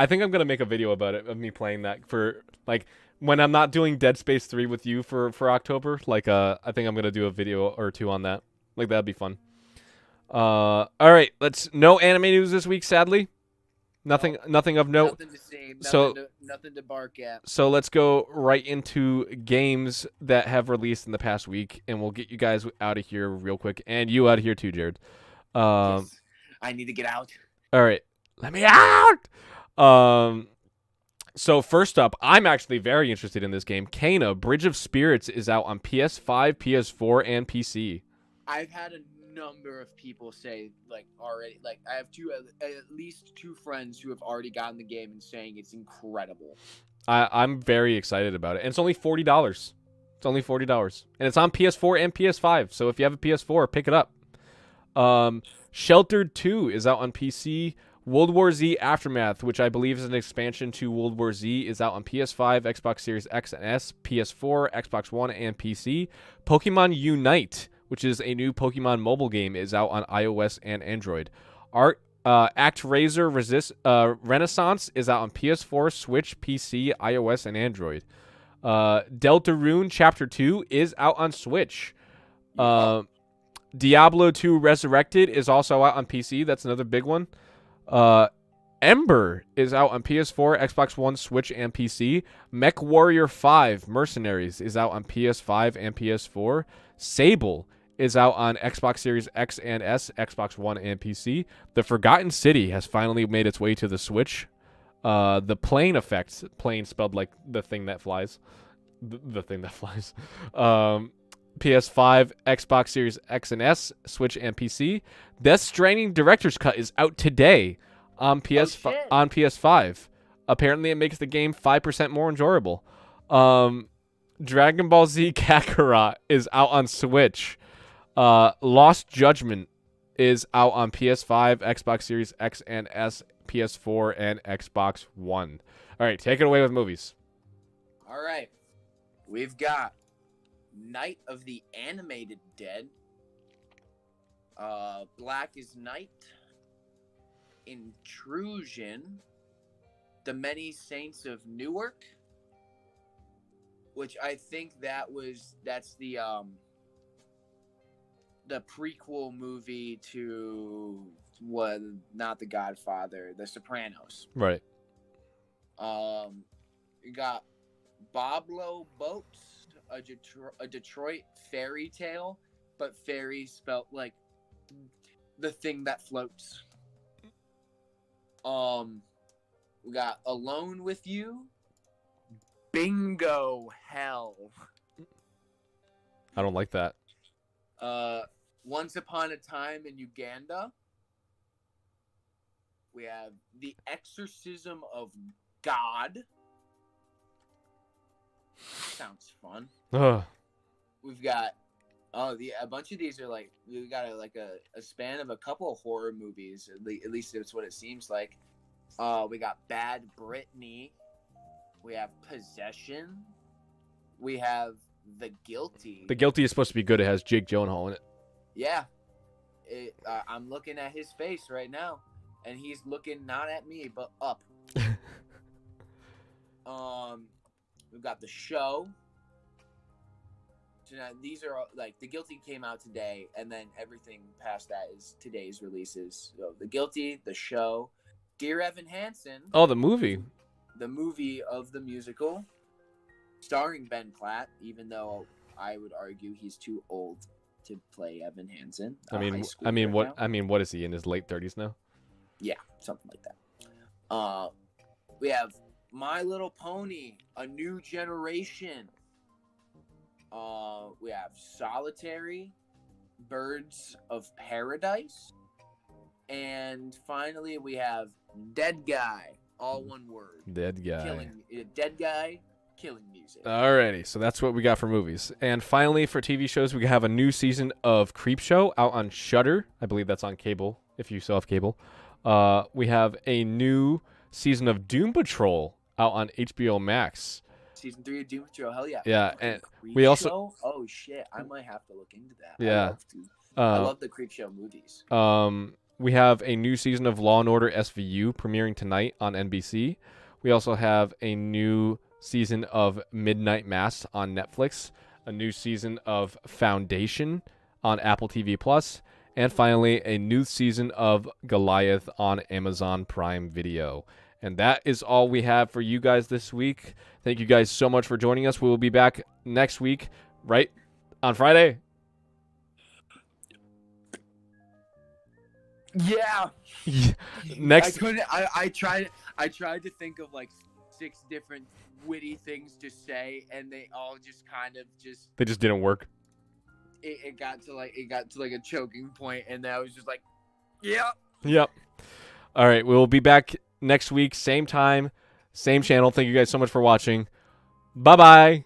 think I'm gonna make a video about it of me playing that for like when I'm not doing Dead Space 3 with you for October. Like I think I'm gonna do a video or 2 on that. Like that'd be fun. All right, no anime news this week, sadly. Nothing of note. Nothing to say. So- Nothing to bark at. So let's go right into games that have released in the past week, and we'll get you guys out of here real quick, and you out of here too, Jared. Yes. I need to get out. All right, let me out. So first up, I'm actually very interested in this game. Kena: Bridge of Spirits is out on PS5, PS4, and PC. I've had a number of people say already. I have at least 2 friends who have already gotten the game and saying it's incredible. I'm very excited about it, and it's only $40. It's only $40, and it's on PS4 and PS5. So if you have a PS4, pick it up. Sheltered 2 is out on PC. World War Z Aftermath, which I believe is an expansion to World War Z, is out on PS5, Xbox Series X and S, PS4, Xbox One, and PC. Pokemon Unite, which is a new Pokemon mobile game, is out on iOS and Android. ActRaiser Renaissance is out on PS4, Switch, PC, iOS, and Android. Deltarune Chapter 2 is out on Switch. Diablo 2 Resurrected is also out on PC. That's another big one. Ember is out on PS4, Xbox One, Switch, and PC. Mech Warrior 5 Mercenaries is out on PS5 and PS4. Sable is out on Xbox Series X and S, Xbox One, and PC. The Forgotten City has finally made its way to the Switch. The Plane Effect, plane spelled like the thing that flies. The thing that flies. PS5, Xbox Series X and S, Switch, and PC. Death Stranding Director's Cut is out today on PS5. Apparently, it makes the game 5% more enjoyable. Dragon Ball Z Kakarot is out on Switch. Lost Judgment is out on PS5, Xbox Series X and S, PS4, and Xbox One. All right, take it away with movies. All right. We've got Night of the Animated Dead, Black is Night, Intrusion, The Many Saints of Newark, which I think that's the prequel movie to not The Godfather, The Sopranos. Right. You got Boblo Boats, a Detroit fairy tale, but fairy spelt like the thing that floats. We got Alone with You, Bingo Hell. I don't like that. Once Upon a Time in Uganda. We have The Exorcism of God. Sounds fun. Ugh. We've got a bunch of these are we got a span of a couple of horror movies. At least that's what it seems like. We got Bad Brittany. We have Possession. We have The Guilty. The Guilty is supposed to be good. It has Jake Gyllenhaal in it. Yeah. I'm looking at his face right now, and he's looking not at me but up. We've got The Show. So now these are The Guilty came out today, and then everything past that is today's releases. So The Guilty, The Show, Dear Evan Hansen. Oh, the movie. The movie of the musical, starring Ben Platt, even though I would argue he's too old to play Evan Hansen. What is he in his late 30s now? Yeah, something like that. We have My Little Pony, A New Generation. We have Solitary, Birds of Paradise, and finally we have Dead Guy. All one word. Dead Guy. Dead Guy, killing music. Alrighty, so that's what we got for movies. And finally, for TV shows, we have a new season of Creepshow out on Shudder. I believe that's on cable, if you still have cable. We have a new season of Doom Patrol out on HBO Max. Season 3 of Doom Patrol, hell yeah. Yeah, and we also... Oh, shit, I might have to look into that. Yeah. I love the Creepshow movies. We have a new season of Law and Order SVU premiering tonight on NBC. We also have a new season of Midnight Mass on Netflix, a new season of Foundation on Apple TV Plus, and finally a new season of Goliath on Amazon Prime Video. And that is all we have for you guys this week. Thank you guys so much for joining us. We will be back next week, right on Friday. Yeah. Next. I couldn't. I tried to think of like 6 different witty things to say, and they all just kind of just. They just didn't work. It got to like a choking point, and I was just like, yeah. Yep. All right, we'll be back next week, same time, same channel. Thank you guys so much for watching. Bye-bye.